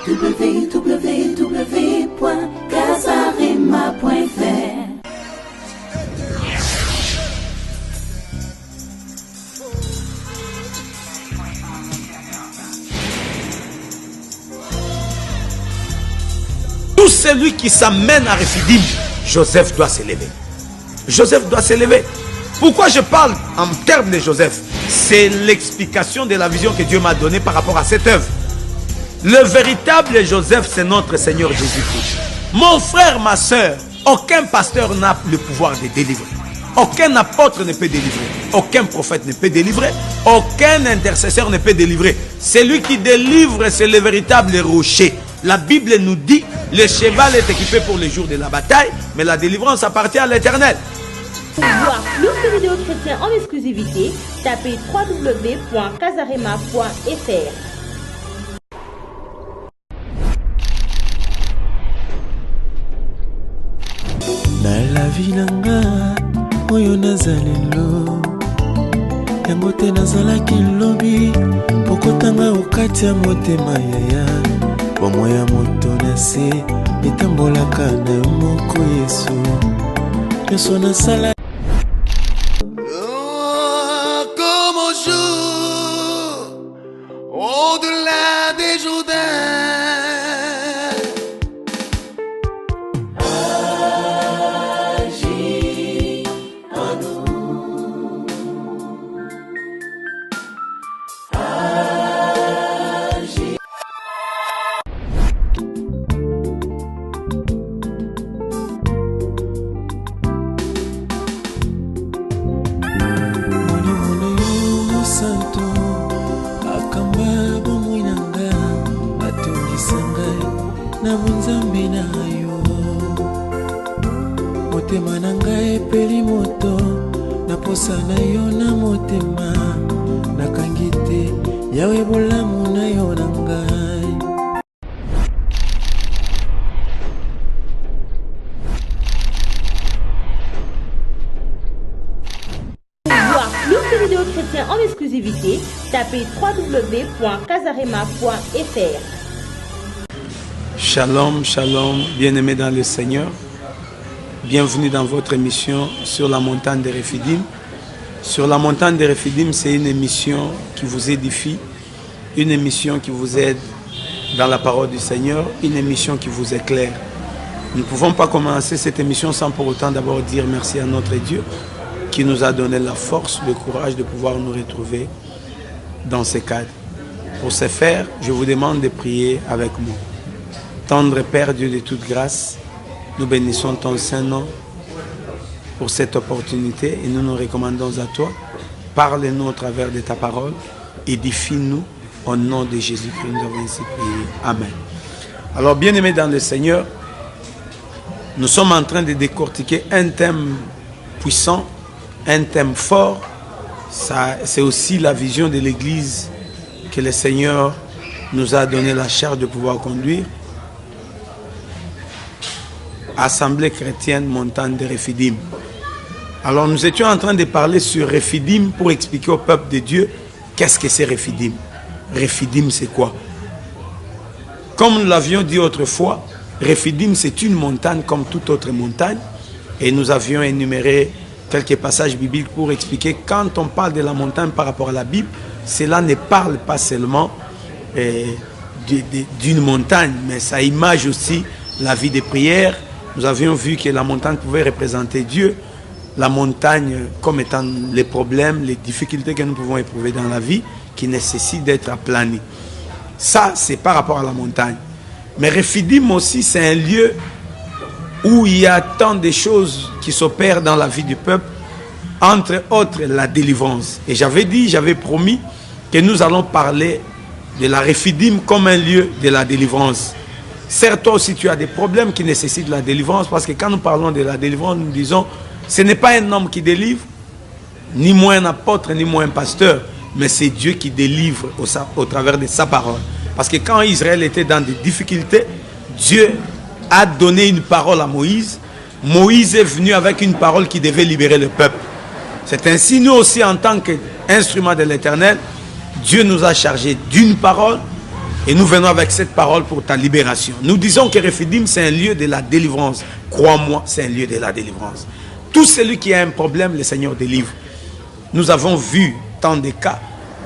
www.casarema.fr. Tout celui qui s'amène à Rephidim, Joseph doit s'élever. Joseph doit s'élever. Pourquoi je parle en termes de Joseph? C'est l'explication de la vision que Dieu m'a donnée par rapport à cette œuvre. Le véritable Joseph, c'est notre Seigneur Jésus-Christ. Mon frère, ma soeur, aucun pasteur n'a le pouvoir de délivrer. Aucun apôtre ne peut délivrer. Aucun prophète ne peut délivrer. Aucun intercesseur ne peut délivrer. Celui qui délivre, c'est le véritable rocher. La Bible nous dit, le cheval est équipé pour les jours de la bataille, mais la délivrance appartient à l'Éternel. Pour voir plus de vidéos chrétiennes en exclusivité, tapez www.casarema.fr. Na la vie nanga oyo nazalelo yango te nazalaki lobi pokotanga okati ya motema yaya bomoi ya moto na se etambolaka na yo moko Yesu nyonso nasala comme au jour au-delà des Jourdains. Motema nanga epeli moto na posa na yo na motema nakangi te yawe bolamu na yo na ngai. Pour voir plus de vidéos chrétiennes en exclusivité, tapez www.casarema.fr. Shalom, shalom, bien-aimés dans le Seigneur. Bienvenue dans votre émission sur la montagne de Rephidim. Sur la montagne de Rephidim, c'est une émission qui vous édifie, une émission qui vous aide dans la parole du Seigneur, une émission qui vous éclaire. Nous ne pouvons pas commencer cette émission sans pour autant d'abord dire merci à notre Dieu qui nous a donné la force, le courage de pouvoir nous retrouver dans ce cadre. Pour ce faire, je vous demande de prier avec moi. Tendre Père Dieu de toute grâce, nous bénissons ton Saint-Nom pour cette opportunité et nous nous recommandons à toi. Parle-nous au travers de ta parole, édifie-nous au nom de Jésus-Christ. Nous avons ainsi prié. Amen. Alors, bien-aimés dans le Seigneur, nous sommes en train de décortiquer un thème puissant, un thème fort. C'est aussi la vision de l'Église que le Seigneur nous a donné la charge de pouvoir conduire. Assemblée chrétienne montagne de Rephidim. Alors nous étions en train de parler sur Rephidim pour expliquer au peuple de Dieu qu'est-ce que c'est Rephidim. Rephidim c'est quoi? Comme nous l'avions dit autrefois, Rephidim c'est une montagne comme toute autre montagne et nous avions énuméré quelques passages bibliques pour expliquer quand on parle de la montagne par rapport à la Bible, cela ne parle pas seulement d'une montagne, mais ça image aussi la vie de prière. Nous avions vu que la montagne pouvait représenter Dieu, la montagne comme étant les problèmes, les difficultés que nous pouvons éprouver dans la vie qui nécessitent d'être aplanies. Ça, c'est par rapport à la montagne. Mais Rephidim aussi, c'est un lieu où il y a tant de choses qui s'opèrent dans la vie du peuple, entre autres la délivrance. Et j'avais promis que nous allons parler de la Rephidim comme un lieu de la délivrance. Certes, toi aussi, tu as des problèmes qui nécessitent la délivrance, parce que quand nous parlons de la délivrance, nous disons, ce n'est pas un homme qui délivre, ni moi un apôtre, ni moi un pasteur, mais c'est Dieu qui délivre au travers de sa parole. Parce que quand Israël était dans des difficultés, Dieu a donné une parole à Moïse. Moïse est venu avec une parole qui devait libérer le peuple. C'est ainsi, nous aussi, en tant qu'instrument de l'Éternel, Dieu nous a chargé d'une parole Et nous venons avec cette parole pour ta libération. Nous disons que Rephidim, c'est un lieu de la délivrance. Crois-moi, c'est un lieu de la délivrance. Tout celui qui a un problème, le Seigneur délivre. Nous avons vu tant de cas.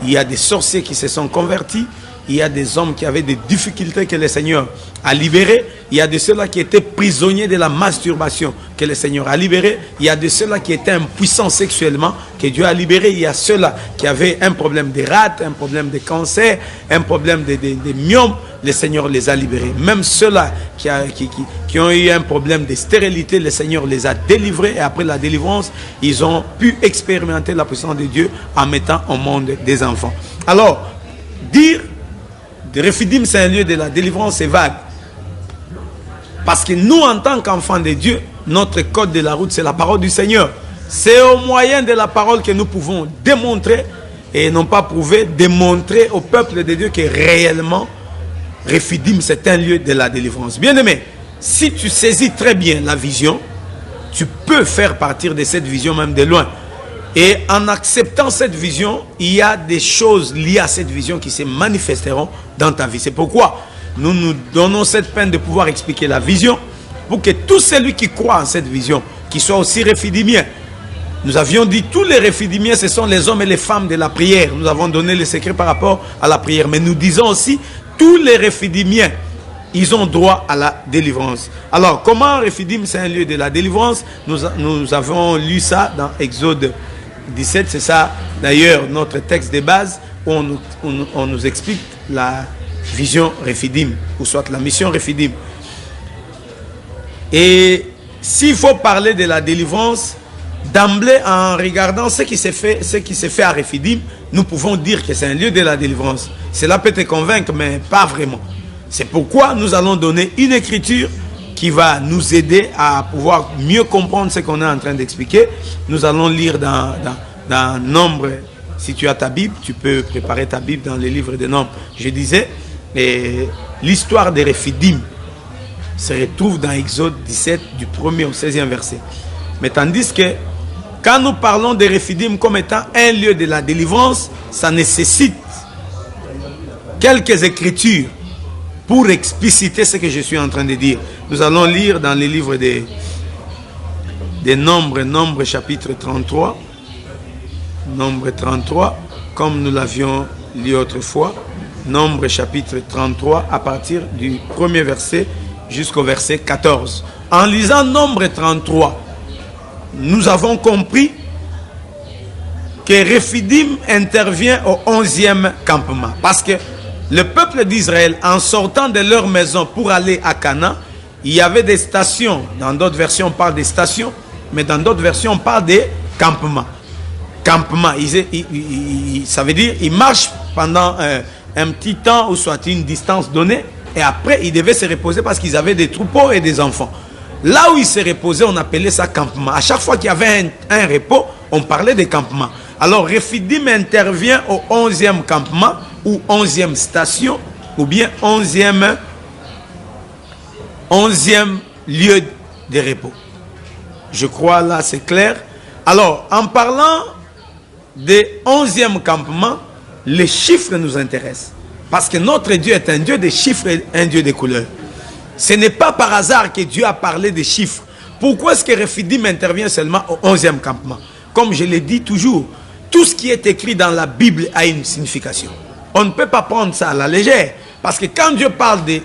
Il y a des sorciers qui se sont convertis. Il y a des hommes qui avaient des difficultés que le Seigneur a libérés. Il y a de ceux-là qui étaient prisonniers de la masturbation que le Seigneur a libérés. Il y a de ceux-là qui étaient impuissants sexuellement que Dieu a libérés. Il y a ceux-là qui avaient un problème de rate, un problème de cancer, un problème de myome. Le Seigneur les a libérés. Même ceux-là qui ont eu un problème de stérilité, le Seigneur les a délivrés. Et après la délivrance, ils ont pu expérimenter la puissance de Dieu en mettant au monde des enfants. Alors, dire de Rephidim, c'est un lieu de la délivrance, c'est vague. Parce que nous, en tant qu'enfants de Dieu, notre code de la route, c'est la parole du Seigneur. C'est au moyen de la parole que nous pouvons démontrer, et non pas prouver, démontrer au peuple de Dieu que réellement, Rephidim, c'est un lieu de la délivrance. Bien-aimé, si tu saisis très bien la vision, tu peux faire partir de cette vision même de loin. Et en acceptant cette vision, il y a des choses liées à cette vision qui se manifesteront dans ta vie. C'est pourquoi nous nous donnons cette peine de pouvoir expliquer la vision pour que tout celui qui croit en cette vision, qui soit aussi Rephidimien. Nous avions dit tous les Rephidimiens, ce sont les hommes et les femmes de la prière. Nous avons donné le secret par rapport à la prière. Mais nous disons aussi, tous les Rephidimiens, ils ont droit à la délivrance. Alors, comment Rephidim, c'est un lieu de la délivrance? Nous avons lu ça dans Exode 17, c'est ça d'ailleurs notre texte de base où on nous explique la vision Rephidim, ou soit la mission Rephidim. Et s'il faut parler de la délivrance, d'emblée en regardant ce qui s'est fait à Rephidim, nous pouvons dire que c'est un lieu de la délivrance. Cela peut te convaincre, mais pas vraiment. C'est pourquoi nous allons donner une écriture qui va nous aider à pouvoir mieux comprendre ce qu'on est en train d'expliquer. Nous allons lire dans Nombre. Si tu as ta Bible, tu peux préparer ta Bible dans les livres de Nombres. Je disais, l'histoire de Rephidim se retrouve dans Exode 17, du 1er au 16e verset. Mais tandis que quand nous parlons de Rephidim comme étant un lieu de la délivrance, ça nécessite quelques écritures pour expliciter ce que je suis en train de dire. Nous allons lire dans les livres des Nombres, Nombre chapitre 33, Nombre 33, comme nous l'avions lu autrefois, Nombre chapitre 33, à partir du premier verset jusqu'au verset 14. En lisant Nombre 33, nous avons compris que Rephidim intervient au 11e campement. Parce que le peuple d'Israël, en sortant de leur maison pour aller à Canaan, il y avait des stations. Dans d'autres versions, on parle des stations, mais dans d'autres versions, on parle des campements. Campement, ça veut dire ils marchent pendant un petit temps ou soit une distance donnée, et après ils devaient se reposer parce qu'ils avaient des troupeaux et des enfants. Là où ils se reposaient, on appelait ça campement. À chaque fois qu'il y avait un repos, on parlait de campement. Alors Rephidim intervient au 11e campement ou 11e station ou bien 11e lieu de repos. Je crois là c'est clair. Alors en parlant des 11e campements, les chiffres nous intéressent. Parce que notre Dieu est un Dieu de chiffres et un Dieu de couleurs. Ce n'est pas par hasard que Dieu a parlé des chiffres. Pourquoi est-ce que Rephidim intervient seulement au 11e campement? Comme je l'ai dit toujours, tout ce qui est écrit dans la Bible a une signification. On ne peut pas prendre ça à la légère. Parce que quand Dieu parle de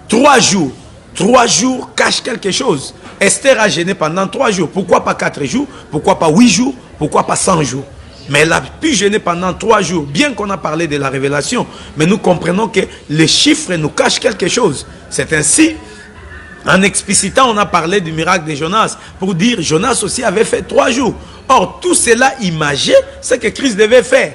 3 jours cachent quelque chose. Esther a jeûné pendant 3 jours. Pourquoi pas 4 jours? Pourquoi pas 8 jours? Pourquoi pas 100 jours? Mais elle a pu jeûner pendant 3 jours. Bien qu'on a parlé de la révélation, mais nous comprenons que les chiffres nous cachent quelque chose. C'est ainsi, en explicitant, on a parlé du miracle de Jonas, pour dire Jonas aussi avait fait 3 jours. Or, tout cela imageait ce que Christ devait faire.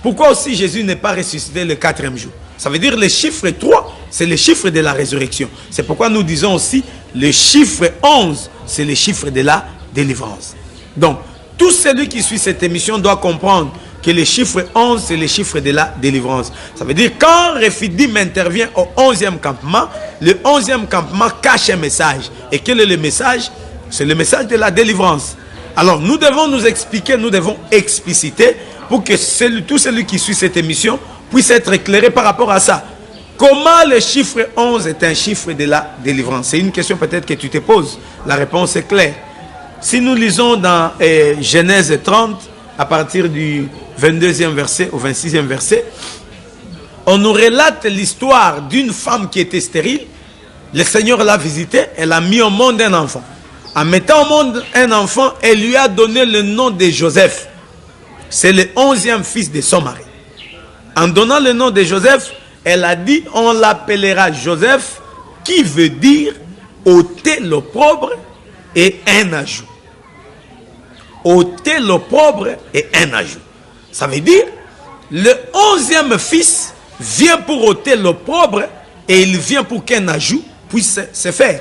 Pourquoi aussi Jésus n'est pas ressuscité le 4e jour? Ça veut dire le chiffre 3, c'est le chiffre de la résurrection. C'est pourquoi nous disons aussi le chiffre 11, c'est le chiffre de la délivrance. Donc, tout celui qui suit cette émission doit comprendre que le chiffre 11, c'est le chiffre de la délivrance. Ça veut dire quand Rephidim intervient au 11e campement, le 11e campement cache un message. Et quel est le message? C'est le message de la délivrance. Alors nous devons nous expliquer, nous devons expliciter pour que tout celui qui suit cette émission puisse être éclairé par rapport à ça. Comment le chiffre 11 est un chiffre de la délivrance? C'est une question peut-être que tu te poses. La réponse est claire. Si nous lisons dans Genèse 30, à partir du 22e verset au 26e verset, on nous relate l'histoire d'une femme qui était stérile. Le Seigneur l'a visitée, elle a mis au monde un enfant. En mettant au monde un enfant, elle lui a donné le nom de Joseph. C'est le 11e fils de son mari. En donnant le nom de Joseph, elle a dit, on l'appellera Joseph, qui veut dire ôter l'opprobre et un ajout. Ôter l'opprobre et un ajout. Ça veut dire, le 11e fils vient pour ôter l'opprobre et il vient pour qu'un ajout puisse se faire.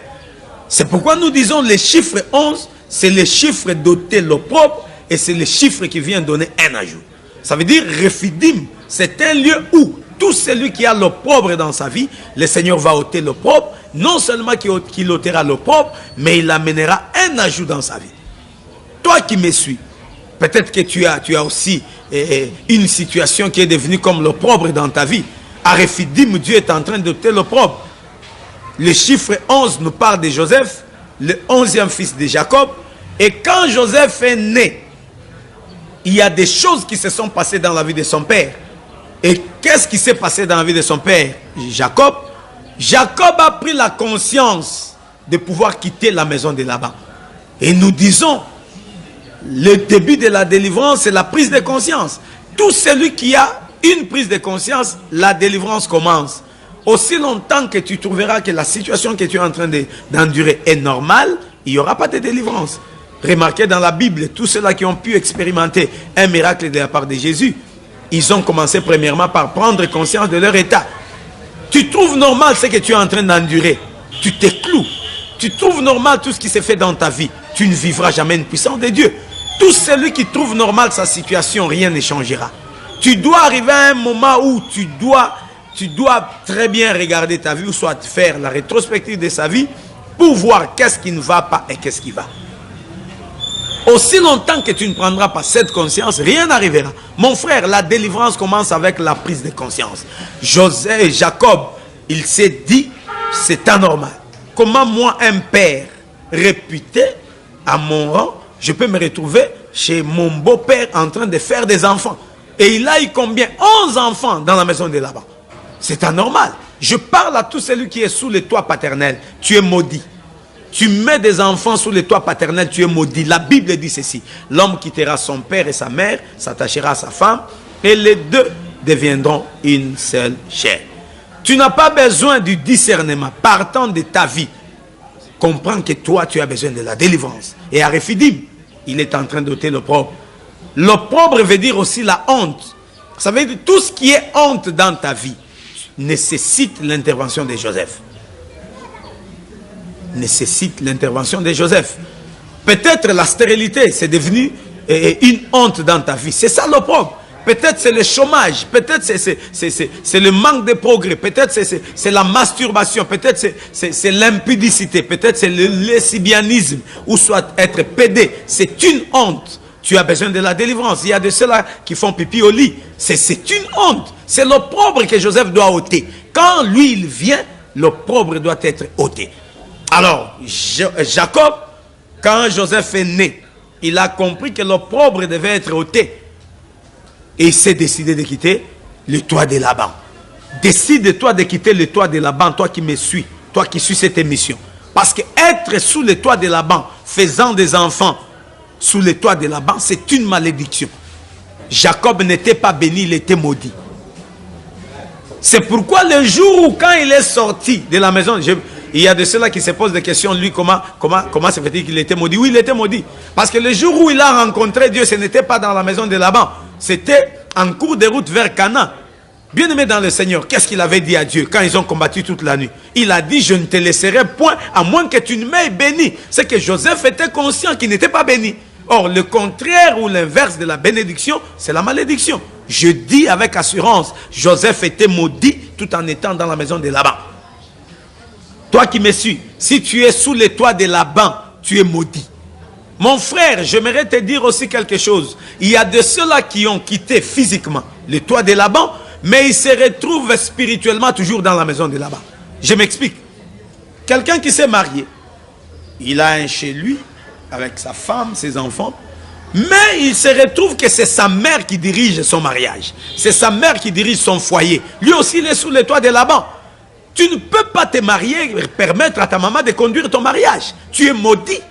C'est pourquoi nous disons le chiffre 11, c'est le chiffre d'ôter l'opprobre et c'est le chiffre qui vient donner un ajout. Ça veut dire, Rephidim, c'est un lieu où tout celui qui a l'opprobre dans sa vie, le Seigneur va ôter l'opprobre, non seulement qu'il ôtera l'opprobre, mais il amènera un ajout dans sa vie. Toi qui me suis, peut-être que tu as aussi une situation qui est devenue comme l'opprobre dans ta vie. À Rephidim, Dieu est en train d'ôter l'opprobre. Le chiffre 11 nous parle de Joseph, le 11e fils de Jacob. Et quand Joseph est né, il y a des choses qui se sont passées dans la vie de son père. Et qu'est-ce qui s'est passé dans la vie de son père, Jacob? Jacob a pris la conscience de pouvoir quitter la maison de Laban. Et nous disons, le début de la délivrance, c'est la prise de conscience. Tout celui qui a une prise de conscience, la délivrance commence. Aussi longtemps que tu trouveras que la situation que tu es en train d'endurer est normale, il n'y aura pas de délivrance. Remarquez dans la Bible, tous ceux-là qui ont pu expérimenter un miracle de la part de Jésus, ils ont commencé premièrement par prendre conscience de leur état. Tu trouves normal ce que tu es en train d'endurer. Tu t'écloues. Tu trouves normal tout ce qui s'est fait dans ta vie. Tu ne vivras jamais une puissance de Dieu. Tout celui qui trouve normal sa situation, rien ne changera. Tu dois arriver à un moment où tu dois très bien regarder ta vie, ou soit faire la rétrospective de sa vie pour voir qu'est-ce qui ne va pas et qu'est-ce qui va. Aussi longtemps que tu ne prendras pas cette conscience, rien n'arrivera. Mon frère, la délivrance commence avec la prise de conscience. Jacob, il s'est dit, c'est anormal. Comment moi, un père réputé à mon rang, je peux me retrouver chez mon beau-père en train de faire des enfants? Et il a eu combien? 11 enfants dans la maison de Laban. C'est anormal. Je parle à tout celui qui est sous le toit paternel. Tu es maudit. Tu mets des enfants sous le toit paternel, tu es maudit. La Bible dit ceci. L'homme quittera son père et sa mère, s'attachera à sa femme, et les deux deviendront une seule chair. Tu n'as pas besoin du discernement. Partant de ta vie, comprends que toi, tu as besoin de la délivrance. Et à Rephidim, il est en train d'ôter l'opprobre. L'opprobre veut dire aussi la honte. Ça veut dire tout ce qui est honte dans ta vie nécessite l'intervention de Joseph. Nécessite l'intervention de Joseph. Peut-être la stérilité, c'est devenu une honte dans ta vie. C'est ça l'opprobre. Peut-être c'est le chômage. Peut-être c'est le manque de progrès. Peut-être c'est la masturbation. Peut-être c'est l'impudicité. Peut-être c'est le lesbianisme. Ou soit être pédé. C'est une honte. Tu as besoin de la délivrance. Il y a de ceux-là qui font pipi au lit. C'est une honte. C'est l'opprobre que Joseph doit ôter. Quand lui, il vient, l'opprobre doit être ôté. Alors, Jacob, quand Joseph est né, il a compris que l'opprobre devait être ôté. Et il s'est décidé de quitter le toit de Laban. Décide-toi de quitter le toit de Laban, toi qui me suis, toi qui suis cette émission. Parce que être sous le toit de Laban, faisant des enfants sous le toit de Laban, c'est une malédiction. Jacob n'était pas béni, il était maudit. C'est pourquoi le jour où, quand il est sorti de la maison, il y a de ceux-là qui se posent des questions, lui, comment se fait-il qu'il était maudit? Oui, il était maudit. Parce que le jour où il a rencontré Dieu, ce n'était pas dans la maison de Laban. C'était en cours de route vers Canaan. Bien-aimé dans le Seigneur, qu'est-ce qu'il avait dit à Dieu quand ils ont combattu toute la nuit? Il a dit, je ne te laisserai point, à moins que tu ne m'aies béni. C'est que Joseph était conscient qu'il n'était pas béni. Or, le contraire ou l'inverse de la bénédiction, c'est la malédiction. Je dis avec assurance, Joseph était maudit tout en étant dans la maison de Laban. Toi qui me suis, si tu es sous les toits de Laban, tu es maudit. Mon frère, j'aimerais te dire aussi quelque chose. Il y a de ceux-là qui ont quitté physiquement les toits de Laban, mais il se retrouve spirituellement toujours dans la maison de là-bas. Je m'explique. Quelqu'un qui s'est marié, il a un chez lui, avec sa femme, ses enfants, mais il se retrouve que c'est sa mère qui dirige son mariage. C'est sa mère qui dirige son foyer. Lui aussi, il est sous le toit de Laban. Tu ne peux pas te marier et permettre à ta maman de conduire ton mariage. Tu es maudit.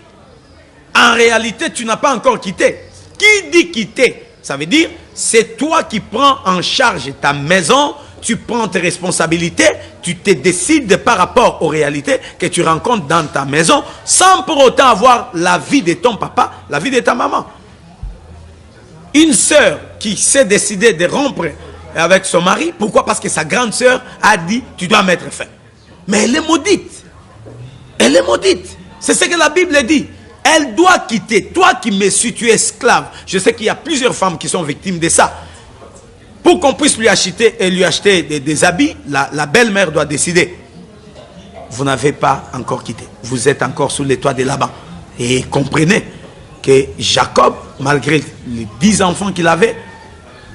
En réalité, tu n'as pas encore quitté. Qui dit quitter? Ça veut dire, c'est toi qui prends en charge ta maison, tu prends tes responsabilités, tu te décides par rapport aux réalités que tu rencontres dans ta maison, sans pour autant avoir la vie de ton papa, la vie de ta maman. Une sœur qui s'est décidée de rompre avec son mari, pourquoi? Parce que sa grande sœur a dit, tu dois mettre fin. Mais elle est maudite. Elle est maudite. C'est ce que la Bible dit. Elle doit quitter. Toi qui me suis, tu es esclave. Je sais qu'il y a plusieurs femmes qui sont victimes de ça. Pour qu'on puisse lui acheter des habits, la belle-mère doit décider. Vous n'avez pas encore quitté. Vous êtes encore sous les toits de Laban. Et comprenez que Jacob, malgré les 10 enfants qu'il avait,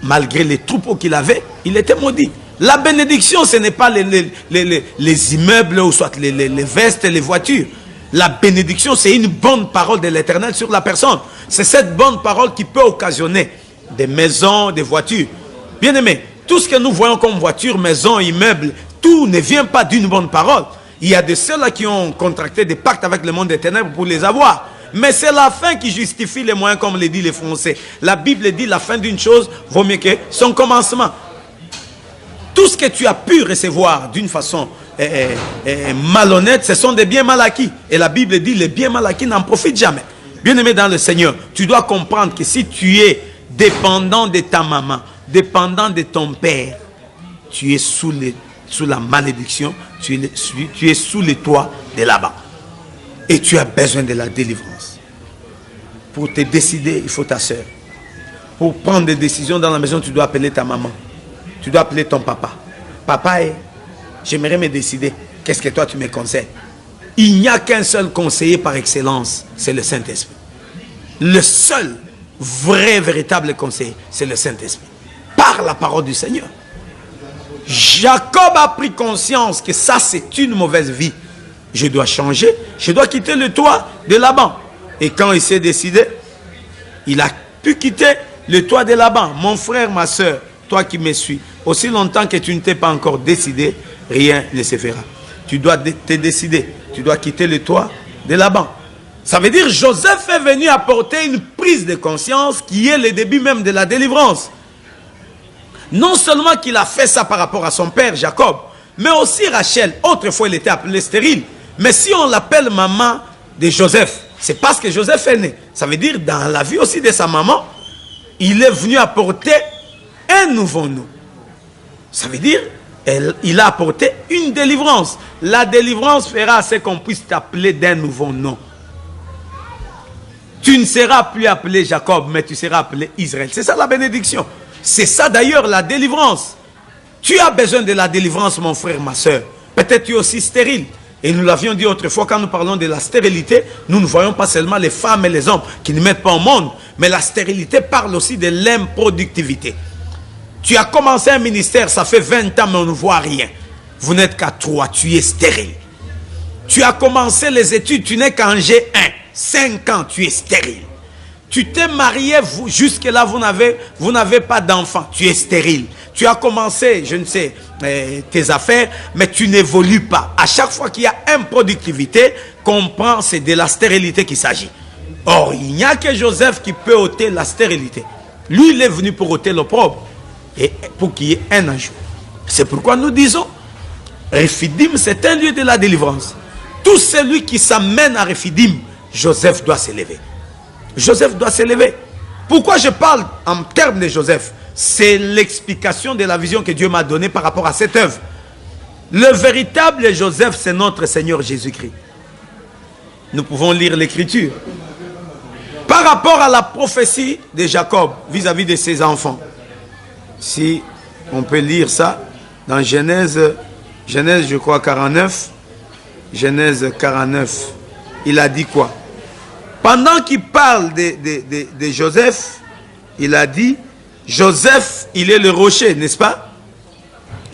malgré les troupeaux qu'il avait, il était maudit. La bénédiction, ce n'est pas les immeubles ou soit les vestes, les voitures. La bénédiction, c'est une bonne parole de l'Éternel sur la personne. C'est cette bonne parole qui peut occasionner des maisons, des voitures. Bien aimé, tout ce que nous voyons comme voiture, maison, immeuble, tout ne vient pas d'une bonne parole. Il y a de ceux-là qui ont contracté des pactes avec le monde des ténèbres pour les avoir. Mais c'est la fin qui justifie les moyens, comme le dit les Français. La Bible dit la fin d'une chose vaut mieux que son commencement. Tout ce que tu as pu recevoir d'une façon malhonnête, ce sont des biens mal acquis. Et la Bible dit les biens mal acquis n'en profitent jamais. Bien-aimé dans le Seigneur, tu dois comprendre que si tu es dépendant de ta maman, dépendant de ton père, tu es sous la malédiction, tu es sous les toits de là-bas. Et tu as besoin de la délivrance. Pour te décider, il faut ta soeur. Pour prendre des décisions dans la maison, tu dois appeler ta maman. Tu dois appeler ton papa. Papa, j'aimerais me décider. Qu'est-ce que toi tu me conseilles? Il n'y a qu'un seul conseiller par excellence, c'est le Saint-Esprit. Le seul vrai, véritable conseiller, c'est le Saint-Esprit. Par la parole du Seigneur. Jacob a pris conscience que ça c'est une mauvaise vie. Je dois changer, je dois quitter le toit de Laban. Et quand il s'est décidé, il a pu quitter le toit de Laban. Mon frère, ma soeur, toi qui me suis, aussi longtemps que tu ne t'es pas encore décidé, rien ne se fera. Tu dois te décider, tu dois quitter le toit de Laban. Ça veut dire Joseph est venu apporter une prise de conscience qui est le début même de la délivrance. Non seulement qu'il a fait ça par rapport à son père Jacob, mais aussi Rachel. Autrefois, il était appelé stérile. Mais si on l'appelle maman de Joseph, c'est parce que Joseph est né. Ça veut dire dans la vie aussi de sa maman, il est venu apporter un nouveau-nom. Ça veut dire il a apporté une délivrance. La délivrance fera à ce qu'on puisse t'appeler d'un nouveau nom. Tu ne seras plus appelé Jacob, mais tu seras appelé Israël. C'est ça la bénédiction. C'est ça d'ailleurs la délivrance. Tu as besoin de la délivrance, mon frère, ma soeur. Peut-être tu es aussi stérile. Et nous l'avions dit autrefois, quand nous parlons de la stérilité, nous ne voyons pas seulement les femmes et les hommes qui ne mettent pas au monde, mais la stérilité parle aussi de l'improductivité. Tu as commencé un ministère, ça fait 20 ans, mais on ne voit rien. Vous n'êtes qu'à 3, tu es stérile. Tu as commencé les études, tu n'es qu'en G1. 5 ans, tu es stérile. Tu t'es marié, jusque-là, vous n'avez pas d'enfant, tu es stérile. Tu as commencé, je ne sais, tes affaires, mais tu n'évolues pas. À chaque fois qu'il y a improductivité, comprends, c'est de la stérilité qu'il s'agit. Or, il n'y a que Joseph qui peut ôter la stérilité. Lui, il est venu pour ôter l'opprobre et pour qu'il y ait un ajout. C'est pourquoi nous disons, Rephidim, c'est un lieu de la délivrance. Tout celui qui s'amène à Rephidim, Joseph doit s'élever. Joseph doit s'élever. Pourquoi je parle en termes de Joseph? C'est l'explication de la vision que Dieu m'a donnée par rapport à cette œuvre. Le véritable Joseph, c'est notre Seigneur Jésus-Christ. Nous pouvons lire l'Écriture. Par rapport à la prophétie de Jacob vis-à-vis de ses enfants. Si on peut lire ça dans Genèse je crois 49. Genèse 49. Il a dit quoi? Pendant qu'il parle de Joseph, il a dit, Joseph, il est le rocher, n'est-ce pas?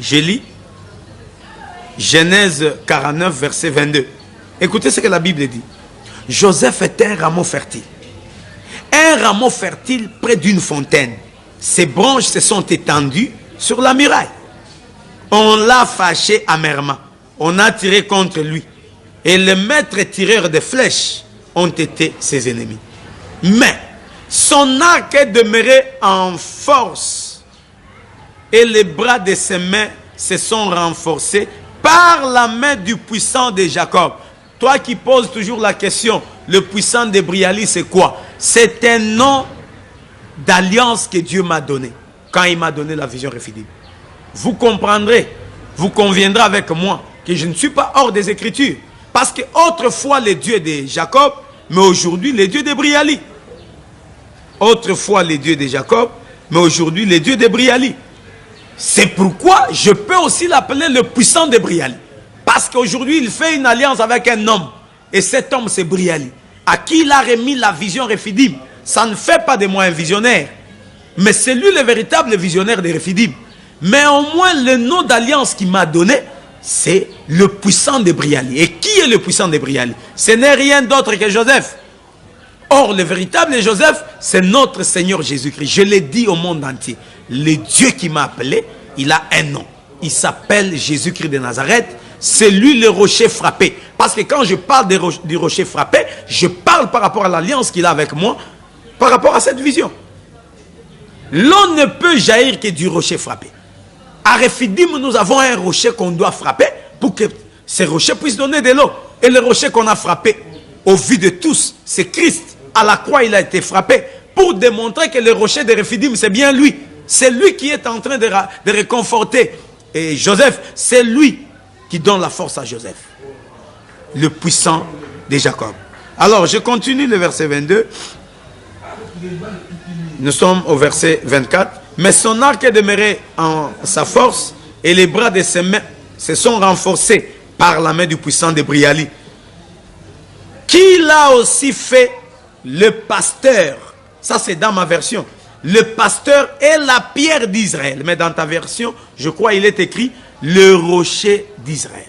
Je lis Genèse 49, verset 22. Écoutez ce que la Bible dit. Joseph était un rameau fertile. Un rameau fertile près d'une fontaine. Ses branches se sont étendues sur la muraille. On l'a fâché amèrement. On a tiré contre lui. Et les maîtres tireurs de flèches ont été ses ennemis. Mais son arc est demeuré en force. Et les bras de ses mains se sont renforcés par la main du puissant de Jacob. Toi qui poses toujours la question, le puissant de Briali, c'est quoi? C'est un nom d'alliance que Dieu m'a donné quand il m'a donné la vision Rephidim. Vous comprendrez, vous conviendrez avec moi que je ne suis pas hors des Écritures. Parce que autrefois les dieux de Jacob, mais aujourd'hui les dieux de Briali. Autrefois les dieux de Jacob, mais aujourd'hui les dieux de Briali. C'est pourquoi je peux aussi l'appeler le puissant de Briali. Parce qu'aujourd'hui il fait une alliance avec un homme. Et cet homme c'est Briali. À qui il a remis la vision Rephidim. Ça ne fait pas de moi un visionnaire. Mais c'est lui le véritable visionnaire de Rephidim. Mais au moins le nom d'alliance qu'il m'a donné, c'est le puissant de Briali. Et qui est le puissant de Briali? Ce n'est rien d'autre que Joseph. Or, le véritable Joseph, c'est notre Seigneur Jésus-Christ. Je l'ai dit au monde entier. Le Dieu qui m'a appelé, il a un nom. Il s'appelle Jésus-Christ de Nazareth. C'est lui le rocher frappé. Parce que quand je parle du rocher frappé, je parle par rapport à l'alliance qu'il a avec moi, par rapport à cette vision. L'eau ne peut jaillir que du rocher frappé. À Rephidim, nous avons un rocher qu'on doit frapper pour que ce rocher puisse donner de l'eau. Et le rocher qu'on a frappé, au vu de tous, c'est Christ. À la croix, il a été frappé pour démontrer que le rocher de Rephidim, c'est bien lui. C'est lui qui est en train de réconforter. Et Joseph, c'est lui qui donne la force à Joseph. Le puissant de Jacob. Alors, je continue le verset 22. Nous sommes au verset 24. Mais son arc est demeuré en sa force et les bras de ses mains se sont renforcés par la main du puissant de Briali. Qui l'a aussi fait le pasteur. Ça c'est dans ma version. Le pasteur est la pierre d'Israël. Mais dans ta version, je crois il est écrit le rocher d'Israël.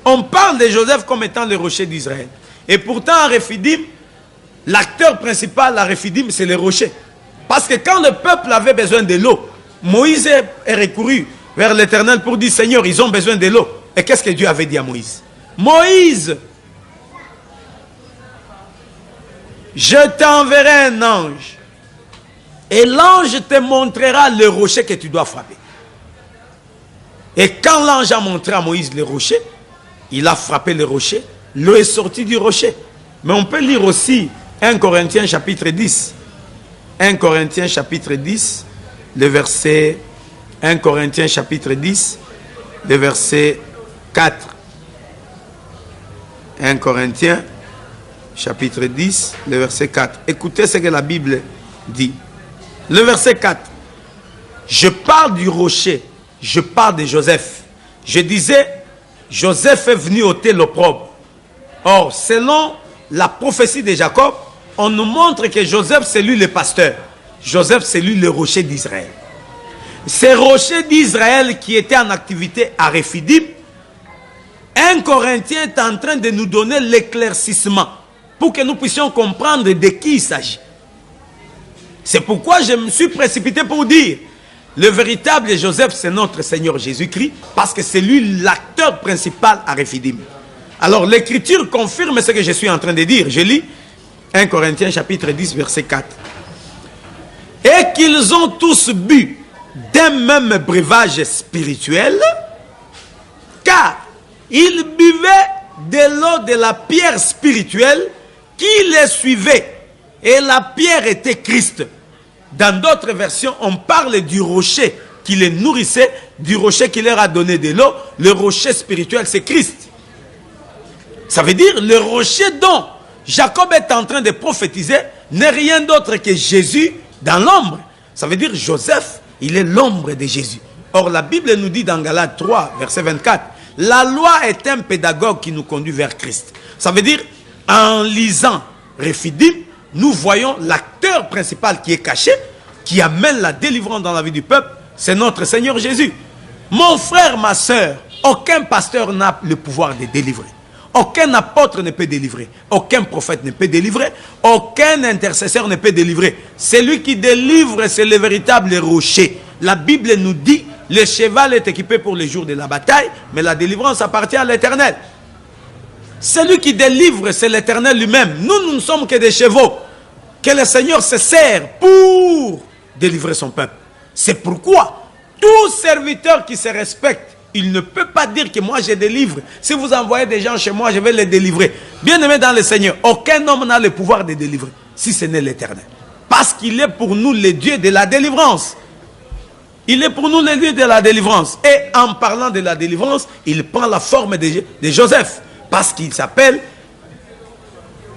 On parle de Joseph comme étant le rocher d'Israël. Et pourtant à Rephidim, l'acteur principal à Rephidim c'est le rocher. Parce que quand le peuple avait besoin de l'eau, Moïse est recouru vers l'Éternel pour dire, Seigneur, ils ont besoin de l'eau. Et qu'est-ce que Dieu avait dit à Moïse? Moïse, je t'enverrai un ange. Et l'ange te montrera le rocher que tu dois frapper. Et quand l'ange a montré à Moïse le rocher, il a frappé le rocher, l'eau est sortie du rocher. Mais on peut lire aussi 1 Corinthiens chapitre 10. 1 Corinthiens chapitre 10, le verset 1 Corinthiens chapitre 10, le verset 4. 1 Corinthiens chapitre 10, le verset 4. Écoutez ce que la Bible dit. Le verset 4. Je parle du rocher, je parle de Joseph. Je disais, Joseph est venu ôter l'opprobre. Or, selon la prophétie de Jacob, on nous montre que Joseph, c'est lui le pasteur. Joseph, c'est lui le rocher d'Israël. Ce rocher d'Israël qui était en activité à Rephidim, 1 Corinthien est en train de nous donner l'éclaircissement pour que nous puissions comprendre de qui il s'agit. C'est pourquoi je me suis précipité pour dire, le véritable Joseph, c'est notre Seigneur Jésus-Christ, parce que c'est lui l'acteur principal à Rephidim. Alors l'écriture confirme ce que je suis en train de dire. Je lis 1 Corinthiens chapitre 10 verset 4. Et qu'ils ont tous bu d'un même breuvage spirituel, car ils buvaient de l'eau de la pierre spirituelle qui les suivait. Et la pierre était Christ. Dans d'autres versions, on parle du rocher qui les nourrissait, du rocher qui leur a donné de l'eau. Le rocher spirituel, c'est Christ. Ça veut dire le rocher dont Jacob est en train de prophétiser n'est rien d'autre que Jésus dans l'ombre. Ça veut dire Joseph, il est l'ombre de Jésus. Or, la Bible nous dit dans Galates 3, verset 24, la loi est un pédagogue qui nous conduit vers Christ. Ça veut dire, en lisant Rephidim, nous voyons l'acteur principal qui est caché, qui amène la délivrance dans la vie du peuple, c'est notre Seigneur Jésus. Mon frère, ma soeur, aucun pasteur n'a le pouvoir de délivrer. Aucun apôtre ne peut délivrer. Aucun prophète ne peut délivrer. Aucun intercesseur ne peut délivrer. Celui qui délivre, c'est le véritable rocher. La Bible nous dit, le cheval est équipé pour les jours de la bataille, mais la délivrance appartient à l'Éternel. Celui qui délivre, c'est l'Éternel lui-même. Nous ne sommes que des chevaux que le Seigneur se sert pour délivrer son peuple. C'est pourquoi tout serviteur qui se respecte, il ne peut pas dire que moi je délivre. Si vous envoyez des gens chez moi, je vais les délivrer. Bien-aimés dans le Seigneur, aucun homme n'a le pouvoir de délivrer, si ce n'est l'Éternel. Parce qu'il est pour nous le Dieu de la délivrance. Il est pour nous le Dieu de la délivrance. Et en parlant de la délivrance, il prend la forme de Joseph. Parce qu'il s'appelle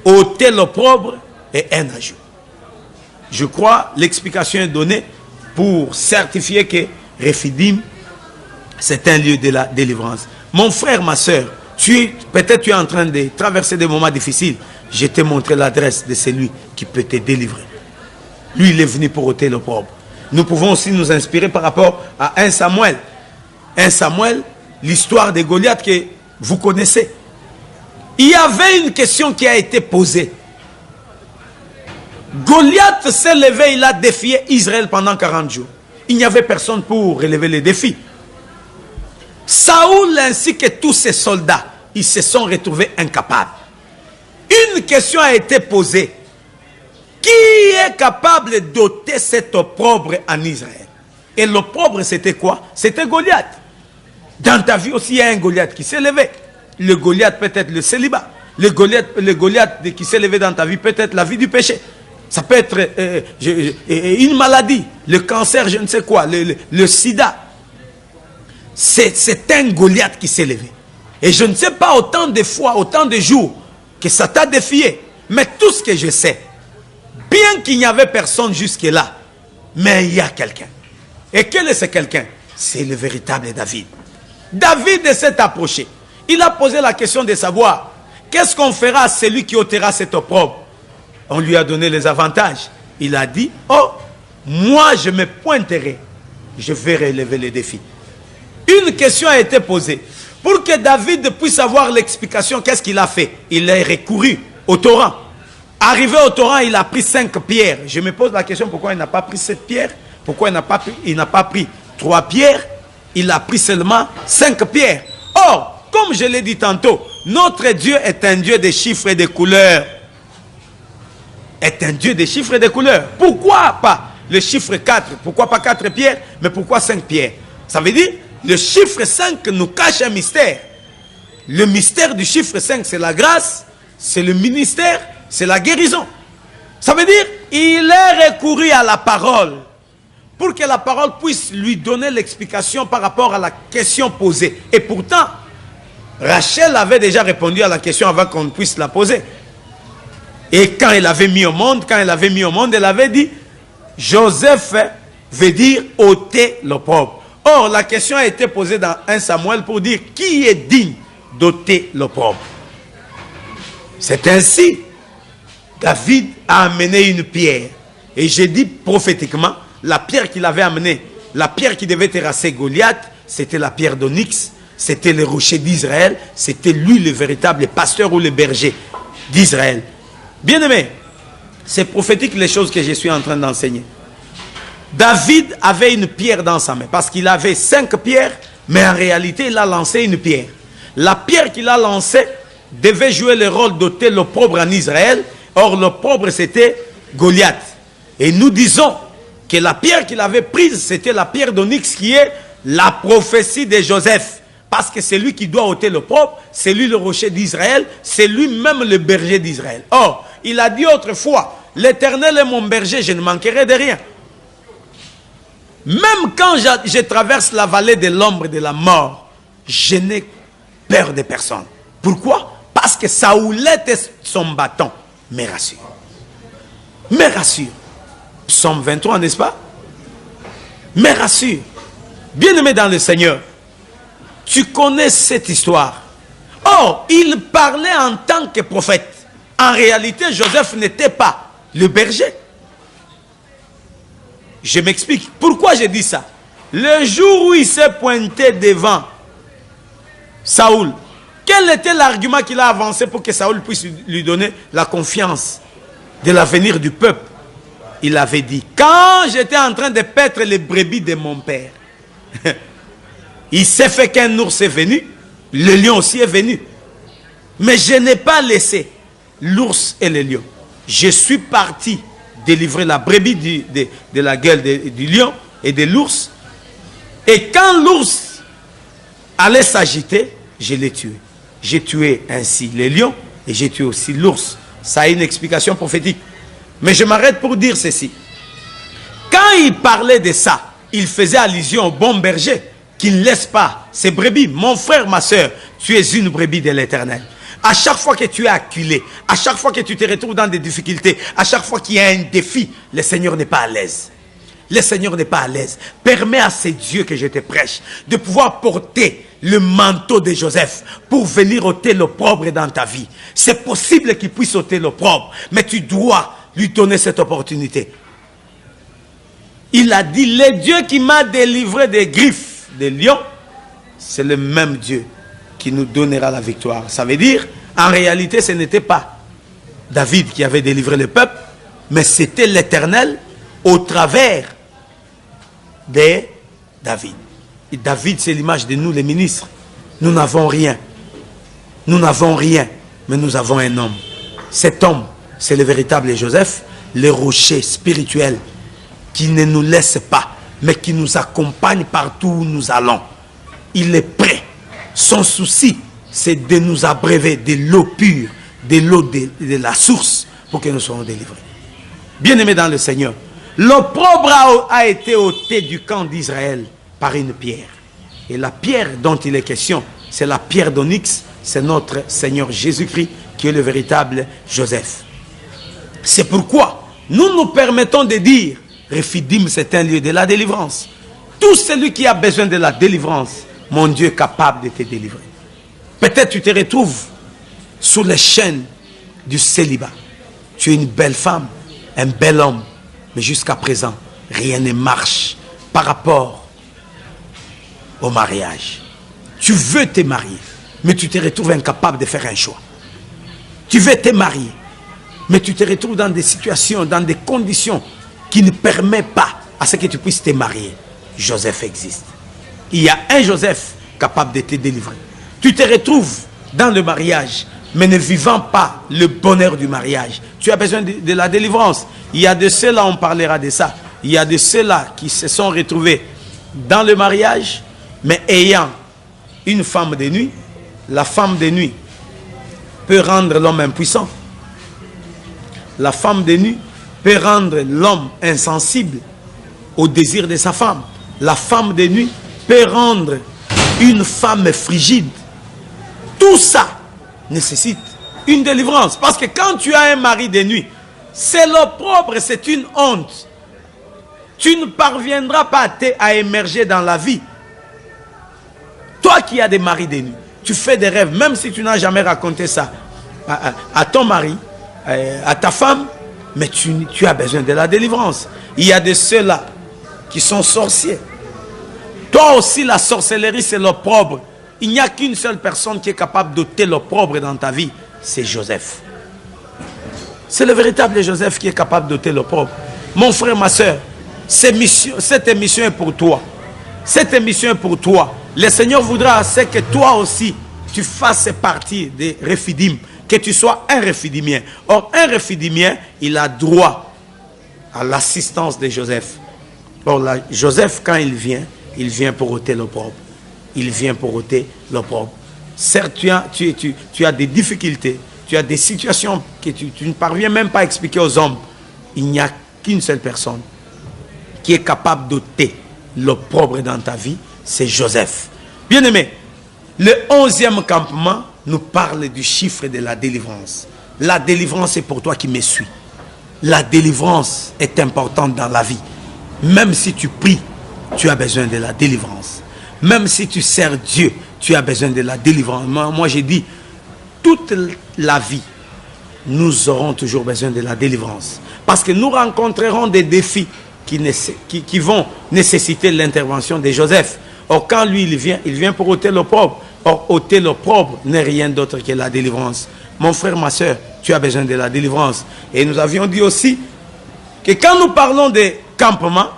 ôter l'opprobre et un ajout. Je crois l'explication est donnée pour certifier que Rephidim, c'est un lieu de la délivrance. Mon frère, ma soeur, peut-être tu es en train de traverser des moments difficiles. Je t'ai montré l'adresse de celui qui peut te délivrer. Lui, il est venu pour ôter l'opprobre. Nous pouvons aussi nous inspirer par rapport à 1 Samuel. 1 Samuel, l'histoire de Goliath que vous connaissez. Il y avait une question qui a été posée. Goliath s'est levé, il a défié Israël pendant 40 jours. Il n'y avait personne pour relever les défis. Saoul ainsi que tous ses soldats, ils se sont retrouvés incapables. Une question a été posée. Qui est capable d'ôter cet opprobre en Israël? Et l'opprobre c'était quoi? C'était Goliath. Dans ta vie aussi il y a un Goliath qui s'est levé. Le Goliath peut être le célibat. Le Goliath qui s'est levé dans ta vie peut être la vie du péché. Ça peut être une maladie, le cancer, je ne sais quoi, le sida. C'est un Goliath qui s'est levé. Et je ne sais pas autant de fois, autant de jours que ça t'a défié. Mais tout ce que je sais, bien qu'il n'y avait personne jusque-là, mais il y a quelqu'un. Et quel est ce quelqu'un? C'est le véritable David. David s'est approché. Il a posé la question de savoir, qu'est-ce qu'on fera à celui qui ôtera cet opprobre? On lui a donné les avantages. Il a dit, oh, moi je me pointerai. Je vais relever les défis. Une question a été posée. Pour que David puisse avoir l'explication, qu'est-ce qu'il a fait? Il est recouru au torrent. Arrivé au torrent, il a pris 5 pierres. Je me pose la question, pourquoi il n'a pas pris 7 pierres? Pourquoi il n'a pas pris 3 pierres? Il a pris seulement 5 pierres. Or, comme je l'ai dit tantôt, notre Dieu est un Dieu de chiffres et de couleurs. Est un Dieu de chiffres et de couleurs. Pourquoi pas le chiffre 4? Pourquoi pas 4 pierres? Mais pourquoi 5 pierres? Ça veut dire, le chiffre 5 nous cache un mystère. Le mystère du chiffre 5, c'est la grâce, c'est le ministère, c'est la guérison. Ça veut dire, il est recouru à la parole pour que la parole puisse lui donner l'explication par rapport à la question posée. Et pourtant, Rachel avait déjà répondu à la question avant qu'on puisse la poser. Et quand elle avait mis au monde, elle avait dit, Joseph veut dire ôter l'opprobre. Or, la question a été posée dans 1 Samuel pour dire qui est digne d'ôter l'opprobre. C'est ainsi, David a amené une pierre. Et j'ai dit prophétiquement, la pierre qu'il avait amenée, la pierre qui devait terrasser Goliath, c'était la pierre d'Onyx, c'était le rocher d'Israël, c'était lui le véritable pasteur ou le berger d'Israël. Bien-aimé, c'est prophétique les choses que je suis en train d'enseigner. David avait une pierre dans sa main, parce qu'il avait 5 pierres, mais en réalité, il a lancé une pierre. La pierre qu'il a lancée devait jouer le rôle d'ôter l'opprobre en Israël. Or, l'opprobre, c'était Goliath. Et nous disons que la pierre qu'il avait prise, c'était la pierre d'Onyx, qui est la prophétie de Joseph. Parce que c'est lui qui doit ôter l'opprobre, c'est lui le rocher d'Israël, c'est lui-même le berger d'Israël. Or, il a dit autrefois, l'Éternel est mon berger, je ne manquerai de rien. Même quand je traverse la vallée de l'ombre de la mort, je n'ai peur de personne. Pourquoi? Parce que sa houlette et son bâton me rassurent. Me rassure. Psaume 23, n'est-ce pas? Me rassure. Bien-aimé dans le Seigneur, tu connais cette histoire. Or, il parlait en tant que prophète. En réalité, Joseph n'était pas le berger. Je m'explique. Pourquoi je dis ça? Le jour où il s'est pointé devant Saoul, quel était l'argument qu'il a avancé pour que Saoul puisse lui donner la confiance de l'avenir du peuple? Il avait dit, quand j'étais en train de paître les brebis de mon père, il s'est fait qu'un ours est venu, le lion aussi est venu. Mais je n'ai pas laissé l'ours et le lion. Je suis parti délivrer la brebis de la gueule du lion et de l'ours. Et quand l'ours allait s'agiter, je l'ai tué. J'ai tué ainsi les lions et j'ai tué aussi l'ours. Ça a une explication prophétique. Mais je m'arrête pour dire ceci. Quand il parlait de ça, il faisait allusion au bon berger qui ne laisse pas ses brebis. Mon frère, ma soeur, tu es une brebis de l'Éternel. À chaque fois que tu es acculé, à chaque fois que tu te retrouves dans des difficultés, à chaque fois qu'il y a un défi, le Seigneur n'est pas à l'aise. Le Seigneur n'est pas à l'aise. Permets à ces dieux que je te prêche de pouvoir porter le manteau de Joseph pour venir ôter l'opprobre dans ta vie. C'est possible qu'il puisse ôter l'opprobre, mais tu dois lui donner cette opportunité. Il a dit, le Dieu qui m'a délivré des griffes des lions, c'est le même Dieu qui nous donnera la victoire. Ça veut dire, en réalité, ce n'était pas David qui avait délivré le peuple, mais c'était l'Éternel au travers de David. Et David, c'est l'image de nous, les ministres. Nous n'avons rien. Nous n'avons rien, mais nous avons un homme. Cet homme, c'est le véritable Joseph, le rocher spirituel qui ne nous laisse pas, mais qui nous accompagne partout où nous allons. Il est prêt. Son souci, c'est de nous abreuver de l'eau pure, de l'eau de la source, pour que nous soyons délivrés. Bien-aimés dans le Seigneur, l'opprobre a été ôté du camp d'Israël par une pierre. Et la pierre dont il est question, c'est la pierre d'onyx, c'est notre Seigneur Jésus-Christ qui est le véritable Joseph. C'est pourquoi nous nous permettons de dire, Rephidim, c'est un lieu de la délivrance. Tout celui qui a besoin de la délivrance, mon Dieu est capable de te délivrer. Peut-être tu te retrouves sous les chaînes du célibat. Tu es une belle femme, un bel homme, mais jusqu'à présent, rien ne marche par rapport au mariage. Tu veux te marier, mais tu te retrouves incapable de faire un choix. Tu veux te marier, mais tu te retrouves dans des situations, dans des conditions qui ne permettent pas à ce que tu puisses te marier. Joseph existe. Il y a un Joseph capable de te délivrer. Tu te retrouves dans le mariage, mais ne vivant pas le bonheur du mariage. Tu as besoin de la délivrance. Il y a de ceux-là, on parlera de ça. Il y a de ceux-là qui se sont retrouvés dans le mariage, mais ayant une femme de nuit. La femme de nuit peut rendre l'homme impuissant. La femme de nuit peut rendre l'homme insensible au désir de sa femme. La femme de nuit peut rendre une femme frigide. Tout ça nécessite une délivrance. Parce que quand tu as un mari de nuit, c'est l'opprobre, c'est une honte. Tu ne parviendras pas à émerger dans la vie. Toi qui as des maris de nuit, tu fais des rêves, même si tu n'as jamais raconté ça à ton mari, à ta femme, mais tu as besoin de la délivrance. Il y a de ceux-là qui sont sorciers. Toi aussi, la sorcellerie, c'est l'opprobre. Il n'y a qu'une seule personne qui est capable d'ôter l'opprobre dans ta vie, c'est Joseph. C'est le véritable Joseph qui est capable d'ôter l'opprobre. Mon frère, ma soeur, cette émission est pour toi. Cette émission est pour toi. Le Seigneur voudra que toi aussi, tu fasses partie des Rephidim, que tu sois un Rephidimien. Or, un Rephidimien, il a droit à l'assistance de Joseph. Or, Joseph, quand il vient pour ôter l'opprobre. Il vient pour ôter l'opprobre. Certes, tu as des difficultés, tu as des situations que tu ne parviens même pas à expliquer aux hommes. Il n'y a qu'une seule personne qui est capable d'ôter l'opprobre dans ta vie, c'est Joseph. Bien-aimé, le 11e campement nous parle du chiffre de la délivrance. La délivrance est pour toi qui me suis. La délivrance est importante dans la vie. Même si tu pries, tu as besoin de la délivrance. Même si tu sers Dieu, tu as besoin de la délivrance. Moi j'ai dit, toute la vie, nous aurons toujours besoin de la délivrance. Parce que nous rencontrerons des défis qui vont nécessiter l'intervention de Joseph. Or, quand lui, il vient pour ôter l'opprobre. Or, ôter l'opprobre n'est rien d'autre que la délivrance. Mon frère, ma soeur, tu as besoin de la délivrance. Et nous avions dit aussi que quand nous parlons de campement,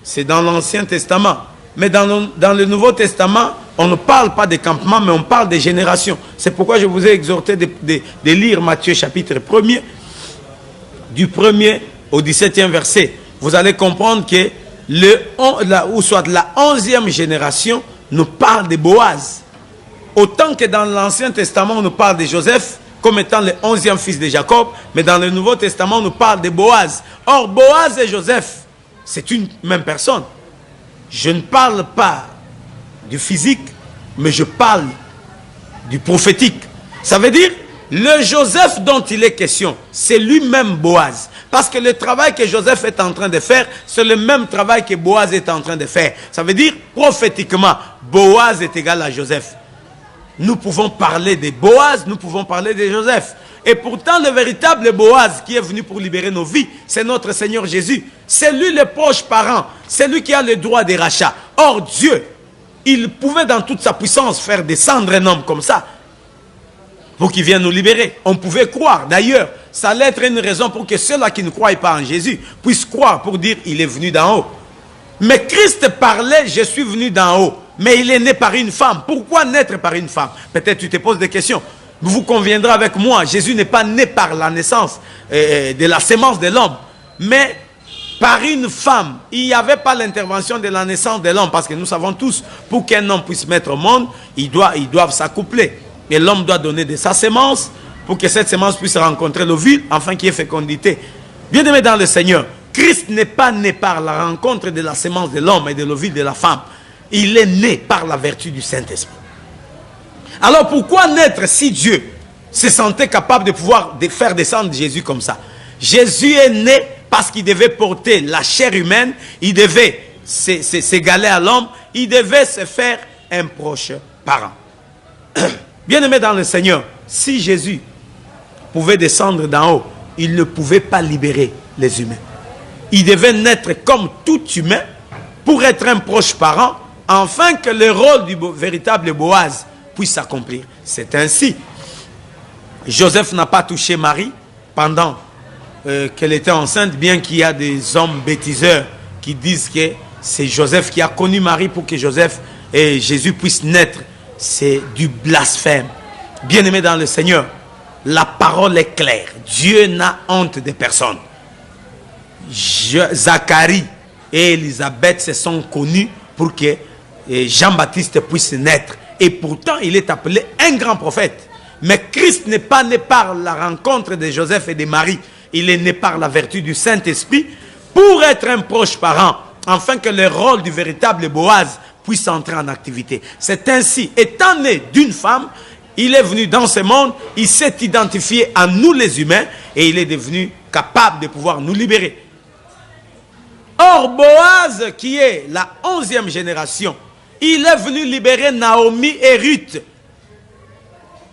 c'est dans l'Ancien Testament. Mais dans le Nouveau Testament, on ne parle pas de campement, mais on parle de génération. C'est pourquoi je vous ai exhorté de lire Matthieu chapitre 1er, du 1er au 17e verset. Vous allez comprendre que la 11e génération nous parle de Boaz. Autant que dans l'Ancien Testament, on nous parle de Joseph comme étant le 11e fils de Jacob, mais dans le Nouveau Testament, on nous parle de Boaz. Or, Boaz et Joseph, c'est une même personne. Je ne parle pas du physique, mais je parle du prophétique. Ça veut dire, le Joseph dont il est question, c'est lui-même Boaz. Parce que le travail que Joseph est en train de faire, c'est le même travail que Boaz est en train de faire. Ça veut dire, prophétiquement, Boaz est égal à Joseph. Nous pouvons parler de Boaz, nous pouvons parler de Joseph. Et pourtant, le véritable Boaz qui est venu pour libérer nos vies, c'est notre Seigneur Jésus. C'est lui le proche parent, c'est lui qui a le droit des rachats. Or, Dieu, il pouvait dans toute sa puissance faire descendre un homme comme ça pour qu'il vienne nous libérer. On pouvait croire. D'ailleurs, ça allait être une raison pour que ceux-là qui ne croient pas en Jésus puissent croire pour dire il est venu d'en haut. Mais Christ parlait, je suis venu d'en haut. Mais il est né par une femme. Pourquoi naître par une femme? Peut-être tu te poses des questions. Vous conviendrez avec moi, Jésus n'est pas né par la naissance de la sémence de l'homme, mais par une femme. Il n'y avait pas l'intervention de la naissance de l'homme, parce que nous savons tous, pour qu'un homme puisse mettre au monde, ils doivent s'accoupler. Et l'homme doit donner de sa sémence, pour que cette sémence puisse rencontrer l'ovule, afin qu'il y ait fécondité. Bien-aimé dans le Seigneur, Christ n'est pas né par la rencontre de la sémence de l'homme et de l'ovule de la femme. Il est né par la vertu du Saint-Esprit. Alors pourquoi naître si Dieu se sentait capable de pouvoir faire descendre Jésus comme ça? Jésus est né parce qu'il devait porter la chair humaine, il devait s'égaler à l'homme, il devait se faire un proche parent. Bien-aimé dans le Seigneur, si Jésus pouvait descendre d'en haut, il ne pouvait pas libérer les humains. Il devait naître comme tout humain pour être un proche parent, afin que le rôle du véritable Boaz puisse s'accomplir. C'est ainsi. Joseph n'a pas touché Marie pendant qu'elle était enceinte, bien qu'il y a des hommes bêtiseurs qui disent que c'est Joseph qui a connu Marie pour que Joseph et Jésus puissent naître. C'est du blasphème. Bien-aimé dans le Seigneur, la parole est claire. Dieu n'a honte de personne. Zacharie et Élisabeth se sont connus pour que Jean-Baptiste puisse naître. Et pourtant, il est appelé un grand prophète. Mais Christ n'est pas né par la rencontre de Joseph et de Marie. Il est né par la vertu du Saint-Esprit pour être un proche parent, afin que le rôle du véritable Boaz puisse entrer en activité. C'est ainsi, étant né d'une femme, il est venu dans ce monde, il s'est identifié à nous les humains et il est devenu capable de pouvoir nous libérer. Or, Boaz, qui est la 11e génération, il est venu libérer Naomi et Ruth.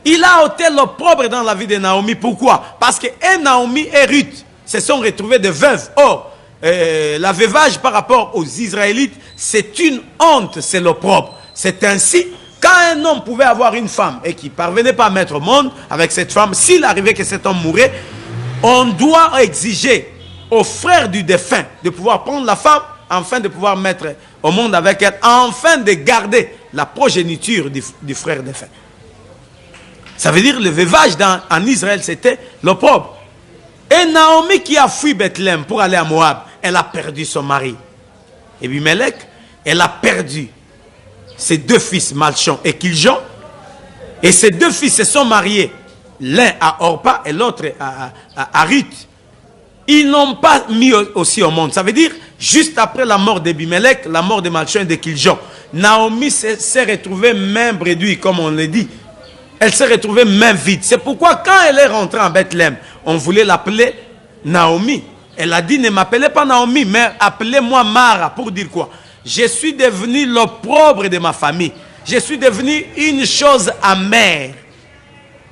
Il a ôté l'opprobre dans la vie de Naomi. Pourquoi? Parce que Naomi et Ruth se sont retrouvés de veuves. Or, la veuvage par rapport aux Israélites, c'est une honte, c'est l'opprobre. C'est ainsi, quand un homme pouvait avoir une femme et qui ne parvenait pas à mettre au monde avec cette femme, s'il arrivait que cet homme mourait, on doit exiger aux frères du défunt de pouvoir prendre la femme, afin de pouvoir mettre au monde avec elle, afin de garder la progéniture du frère défunt. Ça veut dire le veuvage en Israël, c'était l'opprobre. Et Naomi qui a fui Bethléem pour aller à Moab, elle a perdu son mari. Et Abimelech, elle a perdu ses deux fils, Malchon et Kiljon. Et ces deux fils se sont mariés, l'un à Orpa et l'autre à Ruth. Ils n'ont pas mis aussi au monde. Ça veut dire, juste après la mort d'Abimelech, la mort de Malchon et de Kiljon, Naomi s'est retrouvée main bredouille, comme on le dit. Elle s'est retrouvée main vide. C'est pourquoi quand elle est rentrée en Bethléem, on voulait l'appeler Naomi. Elle a dit, ne m'appelez pas Naomi, mais appelez-moi Mara. Pour dire quoi? Je suis devenu l'opprobre de ma famille. Je suis devenu une chose amère.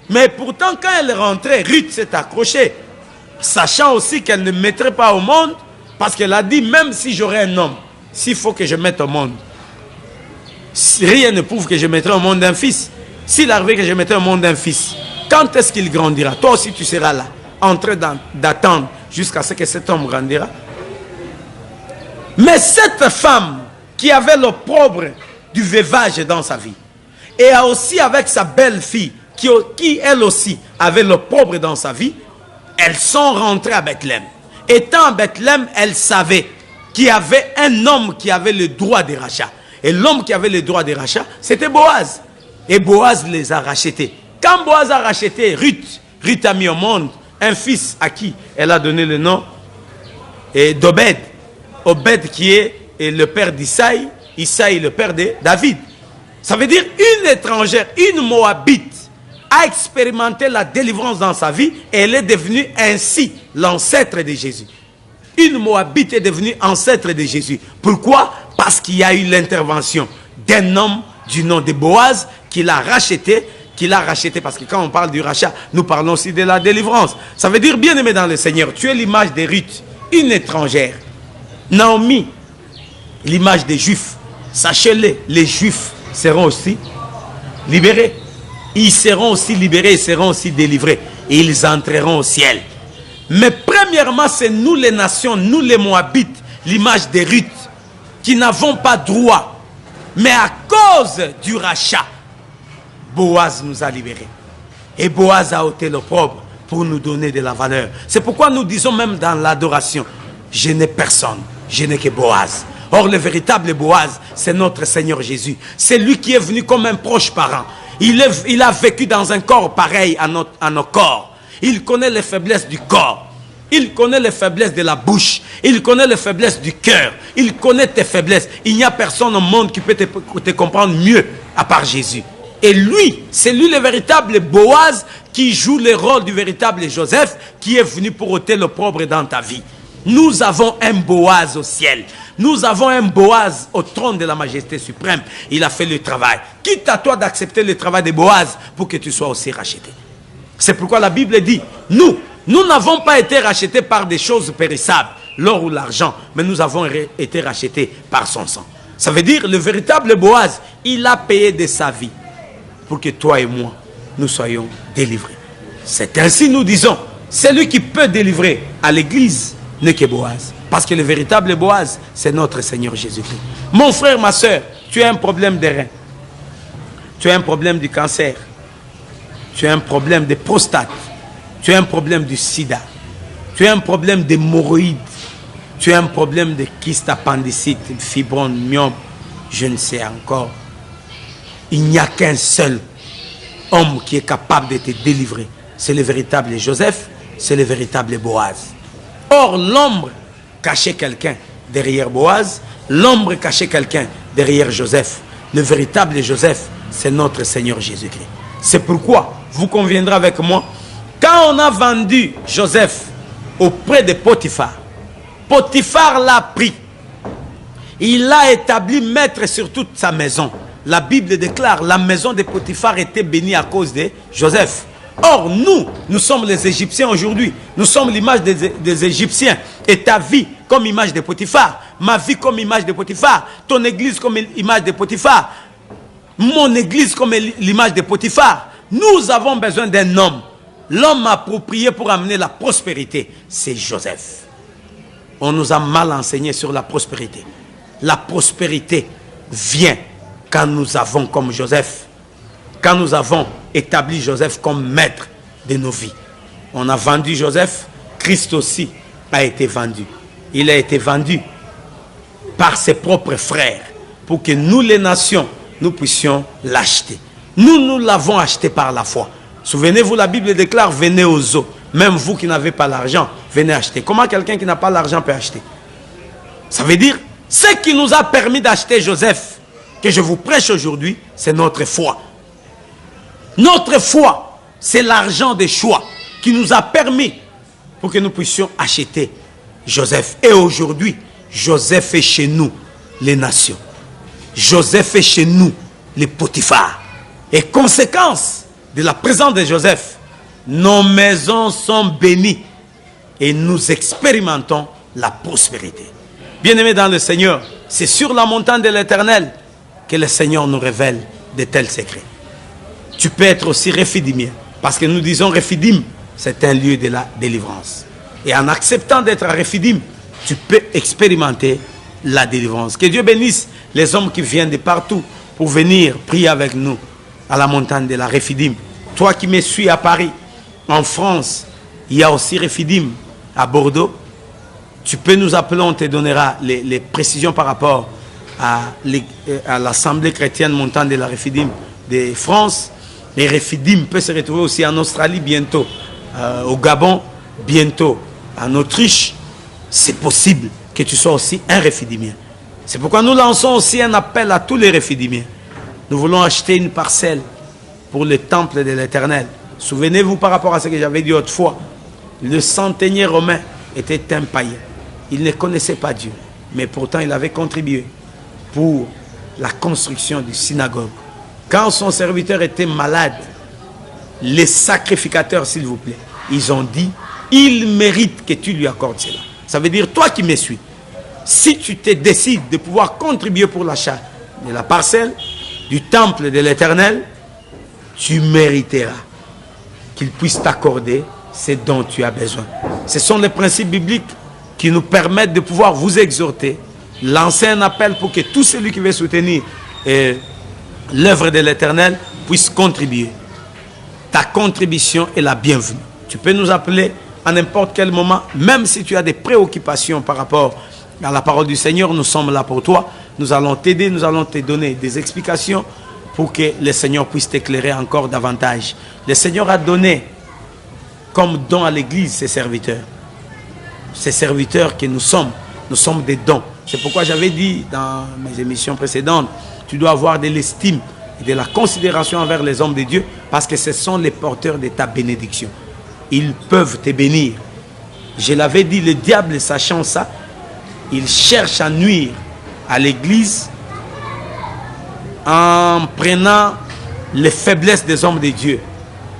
Mais pourtant, quand elle est rentrée, Ruth s'est accrochée, sachant aussi qu'elle ne mettrait pas au monde Parce qu'elle a dit, même si j'aurais un homme, s'il faut que je mette au monde, rien ne prouve que je mettrai au monde un fils. S'il arrivait que je mettrai au monde un fils, quand est-ce qu'il grandira? Toi aussi tu seras là, en train d'attendre jusqu'à ce que cet homme grandira. Mais cette femme qui avait l'opprobre du veuvage dans sa vie, et a aussi avec sa belle-fille, qui elle aussi avait l'opprobre dans sa vie, elles sont rentrées à Bethléem. Étant à Bethléem, elles savaient qu'il y avait un homme qui avait le droit de rachat. Et l'homme qui avait le droit de rachat, c'était Boaz. Et Boaz les a rachetés. Quand Boaz a racheté Ruth, Ruth a mis au monde un fils à qui elle a donné le nom d'Obed. Obed qui est le père d'Isaïe, Isaïe le père de David. Ça veut dire une étrangère, une Moabite, a expérimenté la délivrance dans sa vie et elle est devenue ainsi l'ancêtre de Jésus. Une Moabite est devenue ancêtre de Jésus. Pourquoi? Parce qu'il y a eu l'intervention d'un homme du nom de Boaz qui l'a racheté, parce que quand on parle du rachat, nous parlons aussi de la délivrance. Ça veut dire, bien aimé dans le Seigneur, tu es l'image de Ruth, une étrangère. Naomi, l'image des Juifs. Sachez-le, les Juifs seront aussi libérés. Ils seront aussi libérés, ils seront aussi délivrés. Et ils entreront au ciel. Mais premièrement, c'est nous les nations, nous les Moabites, l'image de Ruth, qui n'avons pas droit. Mais à cause du rachat, Boaz nous a libérés. Et Boaz a ôté l'opprobre pour nous donner de la valeur. C'est pourquoi nous disons même dans l'adoration, je n'ai personne, je n'ai que Boaz. Or, le véritable Boaz, c'est notre Seigneur Jésus. C'est lui qui est venu comme un proche parent. Il a vécu dans un corps pareil à nos corps. Il connaît les faiblesses du corps. Il connaît les faiblesses de la bouche. Il connaît les faiblesses du cœur. Il connaît tes faiblesses. Il n'y a personne au monde qui peut te comprendre mieux à part Jésus. Et lui, c'est lui le véritable Boaz qui joue le rôle du véritable Joseph qui est venu pour ôter l'opprobre dans ta vie. Nous avons un Boaz au ciel. Nous avons un Boaz au trône de la majesté suprême. Il a fait le travail. Quitte à toi d'accepter le travail de Boaz pour que tu sois aussi racheté. C'est pourquoi la Bible dit, nous n'avons pas été rachetés par des choses périssables, l'or ou l'argent, mais nous avons été rachetés par son sang. Ça veut dire, le véritable Boaz, il a payé de sa vie pour que toi et moi, nous soyons délivrés. C'est ainsi nous disons, celui qui peut délivrer à l'église n'est que Boaz. Parce que le véritable Boaz, c'est notre Seigneur Jésus-Christ. Mon frère, ma soeur, tu as un problème de rein. Tu as un problème du cancer. Tu as un problème de prostate. Tu as un problème du sida. Tu as un problème d'hémorroïdes. Tu as un problème de kyste appendicite, fibrome, myome, je ne sais encore. Il n'y a qu'un seul homme qui est capable de te délivrer. C'est le véritable Joseph, c'est le véritable Boaz. Or, l'ombre cachait quelqu'un derrière Boaz, l'ombre cachait quelqu'un derrière Joseph. Le véritable Joseph, c'est notre Seigneur Jésus-Christ. C'est pourquoi, vous conviendrez avec moi, quand on a vendu Joseph auprès de Potiphar, Potiphar l'a pris. Il l'a établi maître sur toute sa maison. La Bible déclare, la maison de Potiphar était bénie à cause de Joseph. Or, nous sommes les Égyptiens aujourd'hui. Nous sommes l'image des Égyptiens. Et ta vie comme image de Potiphar. Ma vie comme image de Potiphar. Ton église comme image de Potiphar. Mon église comme l'image de Potiphar. Nous avons besoin d'un homme. L'homme approprié pour amener la prospérité, c'est Joseph. On nous a mal enseigné sur la prospérité. La prospérité vient quand nous avons comme Joseph, quand nous avons établi Joseph comme maître de nos vies. On a vendu Joseph, Christ aussi a été vendu. Il a été vendu par ses propres frères pour que nous les nations, nous puissions l'acheter. Nous l'avons acheté par la foi. Souvenez-vous, la Bible déclare, venez aux eaux. Même vous qui n'avez pas l'argent, venez acheter. Comment quelqu'un qui n'a pas l'argent peut acheter? Ça veut dire, ce qui nous a permis d'acheter Joseph, que je vous prêche aujourd'hui, c'est notre foi. Notre foi, c'est l'argent des choix qui nous a permis pour que nous puissions acheter Joseph. Et aujourd'hui, Joseph est chez nous, les nations. Joseph est chez nous, les Potiphar. Et conséquence de la présence de Joseph, nos maisons sont bénies et nous expérimentons la prospérité. Bien-aimés dans le Seigneur, c'est sur la montagne de l'Éternel que le Seigneur nous révèle de tels secrets. Tu peux être aussi Rephidimien, parce que nous disons Rephidim, c'est un lieu de la délivrance. Et en acceptant d'être à Rephidim, tu peux expérimenter la délivrance. Que Dieu bénisse les hommes qui viennent de partout pour venir prier avec nous à la montagne de la Rephidim. Toi qui me suis à Paris, en France, il y a aussi Rephidim à Bordeaux. Tu peux nous appeler, on te donnera les précisions par rapport à l'Assemblée chrétienne montagne de la Rephidim de France. Et Rephidim peut se retrouver aussi en Australie bientôt, au Gabon bientôt, en Autriche. C'est possible que tu sois aussi un Rephidimien. C'est pourquoi nous lançons aussi un appel à tous les Rephidimiens. Nous voulons acheter une parcelle pour le temple de l'Éternel. Souvenez-vous par rapport à ce que j'avais dit autrefois, le centenier romain était un païen. Il ne connaissait pas Dieu, mais pourtant il avait contribué pour la construction du synagogue. Quand son serviteur était malade, les sacrificateurs, s'il vous plaît, ils ont dit, il mérite que tu lui accordes cela. Ça veut dire, toi qui me suis, si tu te décides de pouvoir contribuer pour l'achat de la parcelle, du temple de l'Éternel, tu mériteras qu'il puisse t'accorder ce dont tu as besoin. Ce sont les principes bibliques qui nous permettent de pouvoir vous exhorter, lancer un appel pour que tout celui qui veut soutenir l'œuvre de l'Éternel puisse contribuer. Ta contribution est la bienvenue. Tu peux nous appeler à n'importe quel moment, même si tu as des préoccupations par rapport à la parole du Seigneur, nous sommes là pour toi. Nous allons t'aider, nous allons te donner des explications pour que le Seigneur puisse t'éclairer encore davantage. Le Seigneur a donné comme don à l'Église ses serviteurs. Ces serviteurs que nous sommes des dons. C'est pourquoi j'avais dit dans mes émissions précédentes, tu dois avoir de l'estime et de la considération envers les hommes de Dieu, parce que ce sont les porteurs de ta bénédiction. Ils peuvent te bénir. Je l'avais dit, le diable, sachant ça, il cherche à nuire à l'Église en prenant les faiblesses des hommes de Dieu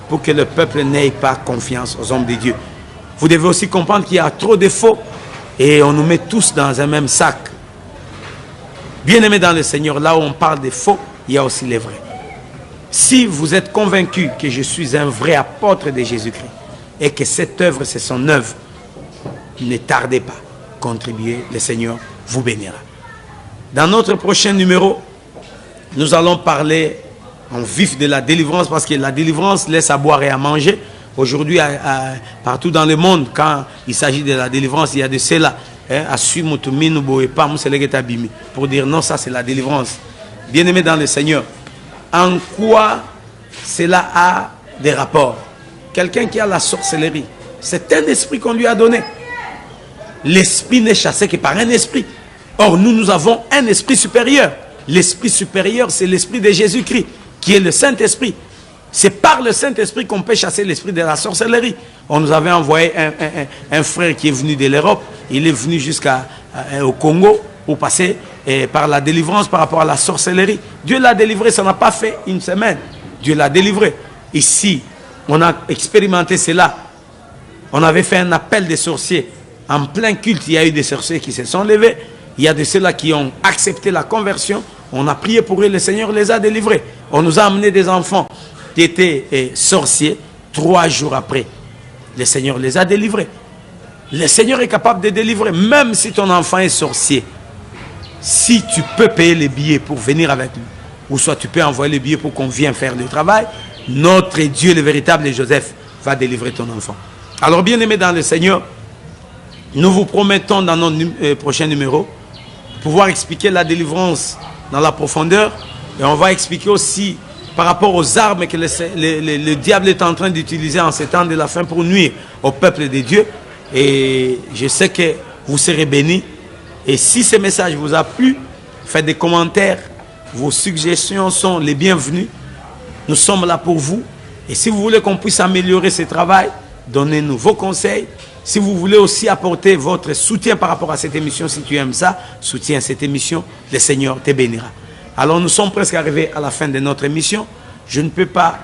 pour que le peuple n'ait pas confiance aux hommes de Dieu. Vous devez aussi comprendre qu'il y a trop de faux et on nous met tous dans un même sac. Bien-aimés dans le Seigneur, là où on parle des faux, il y a aussi les vrais. Si vous êtes convaincu que je suis un vrai apôtre de Jésus-Christ et que cette œuvre, c'est son œuvre, ne tardez pas, contribuez, le Seigneur vous bénira. Dans notre prochain numéro, nous allons parler en vif de la délivrance, parce que la délivrance laisse à boire et à manger. Aujourd'hui, partout dans le monde, quand il s'agit de la délivrance, il y a de cela. Pour dire non, ça c'est la délivrance. Bien-aimés dans le Seigneur, en quoi cela a des rapports? Quelqu'un qui a la sorcellerie, c'est un esprit qu'on lui a donné. L'esprit n'est chassé que par un esprit. Or, nous avons un esprit supérieur. L'esprit supérieur, c'est l'esprit de Jésus-Christ, qui est le Saint-Esprit. C'est par le Saint-Esprit qu'on peut chasser l'esprit de la sorcellerie. On nous avait envoyé un frère qui est venu de l'Europe. Il est venu jusqu'au Congo pour passer par la délivrance par rapport à la sorcellerie. Dieu l'a délivré, ça n'a pas fait une semaine. Dieu l'a délivré. Ici, on a expérimenté cela. On avait fait un appel des sorciers. En plein culte, il y a eu des sorciers qui se sont levés. Il y a de ceux-là qui ont accepté la conversion. On a prié pour eux, le Seigneur les a délivrés. On nous a amené des enfants qui étaient sorciers. 3 jours après, le Seigneur les a délivrés. Le Seigneur est capable de délivrer, même si ton enfant est sorcier. Si tu peux payer les billets pour venir avec lui, ou soit tu peux envoyer les billets pour qu'on vienne faire le travail, notre Dieu, le véritable Joseph, va délivrer ton enfant. Alors, bien-aimés dans le Seigneur, nous vous promettons dans notre prochain numéro pouvoir expliquer la délivrance dans la profondeur, et on va expliquer aussi par rapport aux armes que le diable est en train d'utiliser en ces temps de la fin pour nuire au peuple de Dieu. Et je sais que vous serez bénis. Et si ce message vous a plu, faites des commentaires. Vos suggestions sont les bienvenues. Nous sommes là pour vous. Et si vous voulez qu'on puisse améliorer ce travail, donnez-nous vos conseils. Si vous voulez aussi apporter votre soutien par rapport à cette émission, si tu aimes ça, soutiens cette émission, le Seigneur te bénira. Alors nous sommes presque arrivés à la fin de notre émission. Je ne peux pas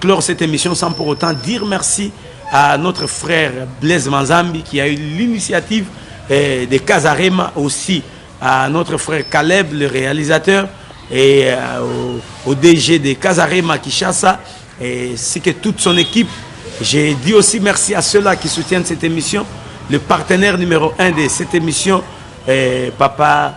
clore cette émission sans pour autant dire merci à notre frère Blaise Manzambi qui a eu l'initiative de Casarema, aussi à notre frère Caleb, le réalisateur, et au DG de Casarema Kinshasa, ainsi que toute son équipe. J'ai dit aussi merci à ceux-là qui soutiennent cette émission. Le partenaire numéro 1 de cette émission, Papa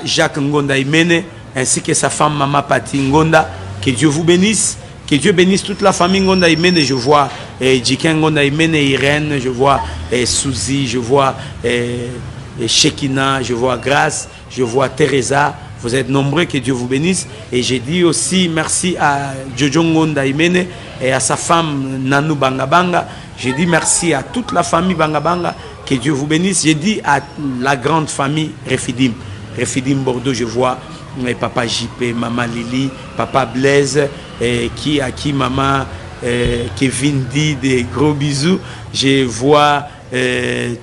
Jacques Ngonda Imene, ainsi que sa femme Maman Pati Ngonda. Que Dieu vous bénisse. Que Dieu bénisse toute la famille Ngonda Imene. Je vois Jiken Ngonda Imene, Irène, je vois Suzy, je vois Shekina, je vois Grace, je vois Teresa. Vous êtes nombreux, que Dieu vous bénisse. Et j'ai dit aussi merci à Jojo Ngonda Imene et à sa femme Nanou Bangabanga. J'ai dit merci à toute la famille Bangabanga. Que Dieu vous bénisse. J'ai dit à la grande famille Refidim. Refidim Bordeaux, je vois Papa JP, Maman Lily, Papa Blaise, à qui Maman Kevin dit des gros bisous. Je vois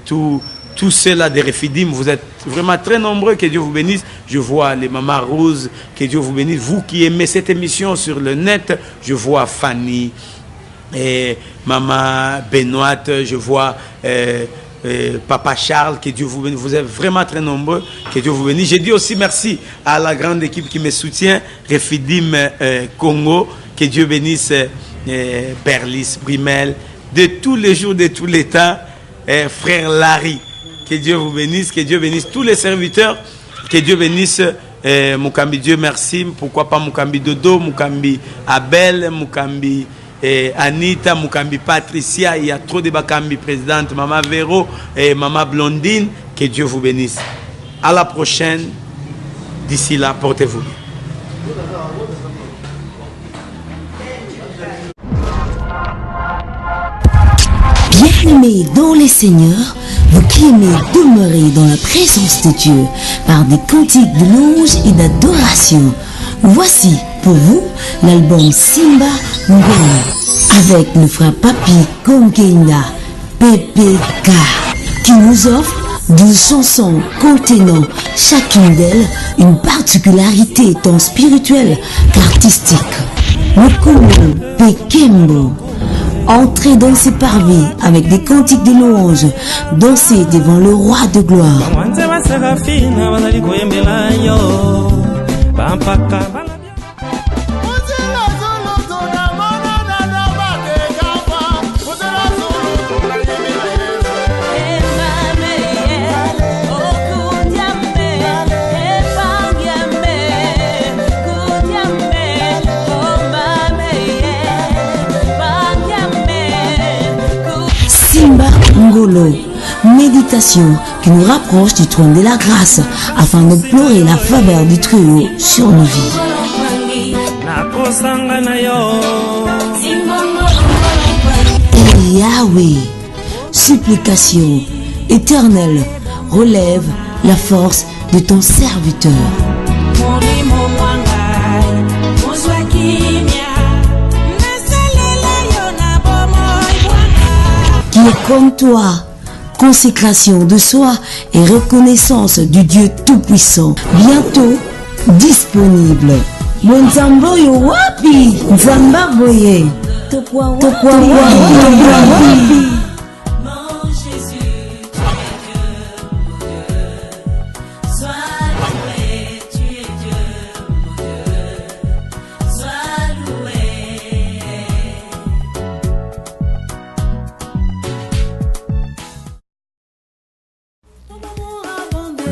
tous ceux-là des Refidim. Vous êtes vraiment très nombreux, que Dieu vous bénisse. Je vois les Mamans Rose, que Dieu vous bénisse. Vous qui aimez cette émission sur le net, je vois Fanny, Maman Benoît, je vois Papa Charles, que Dieu vous bénisse. Vous êtes vraiment très nombreux, que Dieu vous bénisse. J'ai dit aussi merci à la grande équipe qui me soutient, Refidim Congo, que Dieu bénisse Berlis, Brimel, de tous les jours, de tous les temps, frère Larry, que Dieu vous bénisse, que Dieu bénisse tous les serviteurs, que Dieu bénisse Mukambi Dieu merci, pourquoi pas Mukambi Dodo, Mukambi Abel, Mukambi Anita, Mukambi Patricia, il y a trop de Bakambi présidente, Maman Véro et Maman Blondine, que Dieu vous bénisse. À la prochaine, d'ici là, portez-vous bien. Bien-aimés dans les seigneurs, vous qui aimez demeurer dans la présence de Dieu par des cantiques de louange et d'adoration, voici pour vous l'album Simba Ngoma avec le frère Papi Kongenda PPK qui nous offre 12 chansons contenant chacune d'elles une particularité tant spirituelle qu'artistique. Mukumu Pekembo. Entrez dans ces parvis avec des cantiques de louange, dansez devant le roi de gloire. Simba Ngolo, méditation qui nous rapproche du trône de la grâce afin d'implorer la faveur du Très-Haut sur nos vies. Et Yahweh, supplication éternelle, relève la force de ton serviteur. Qui est comme toi, consécration de soi et reconnaissance du Dieu Tout-Puissant, bientôt disponible. Nzamboyo wapi, Nzambaboye, Tokwa wapi.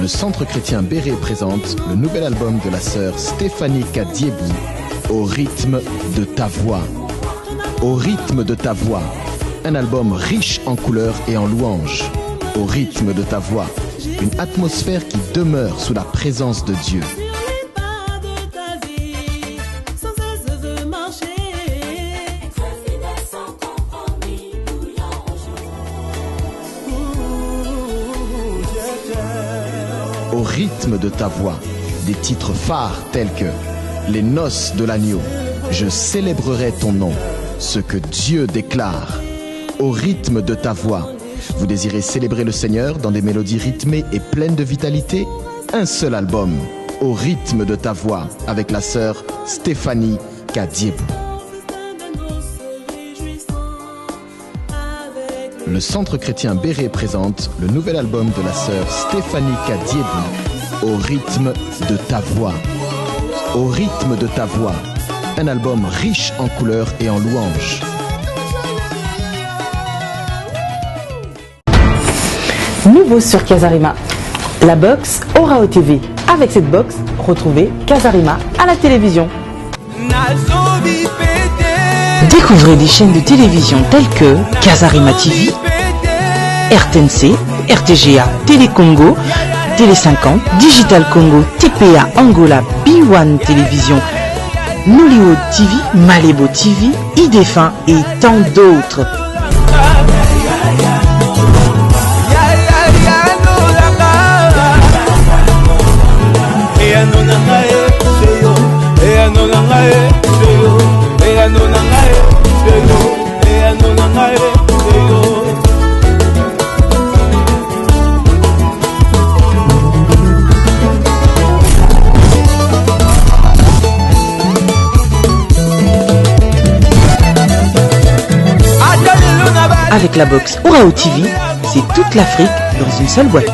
Le Centre chrétien Béret présente le nouvel album de la sœur Stéphanie Kadiebou, Au rythme de ta voix. Au rythme de ta voix, un album riche en couleurs et en louanges. Au rythme de ta voix, une atmosphère qui demeure sous la présence de Dieu. Au rythme de ta voix, des titres phares tels que Les noces de l'agneau, Je célébrerai ton nom, Ce que Dieu déclare. Au rythme de ta voix, vous désirez célébrer le Seigneur dans des mélodies rythmées et pleines de vitalité? Un seul album, Au rythme de ta voix, avec la sœur Stéphanie Kadiebou. le Centre chrétien Béret présente le nouvel album de la sœur Stéphanie Kadiebou, Au rythme de ta voix. Au rythme de ta voix. Un album riche en couleurs et en louanges. Nouveau sur Casarima, la box Orao TV. Avec cette box, retrouvez Casarima à la télévision. Découvrez des chaînes de télévision telles que Casarima TV, RTNC, RTGA, Télé Congo, Télé 50, Digital Congo, TPA Angola, B1 Télévision, Nollywood TV, Malébo TV, IDFin et tant d'autres. Avec la box Orao TV, c'est toute l'Afrique dans une seule boîte.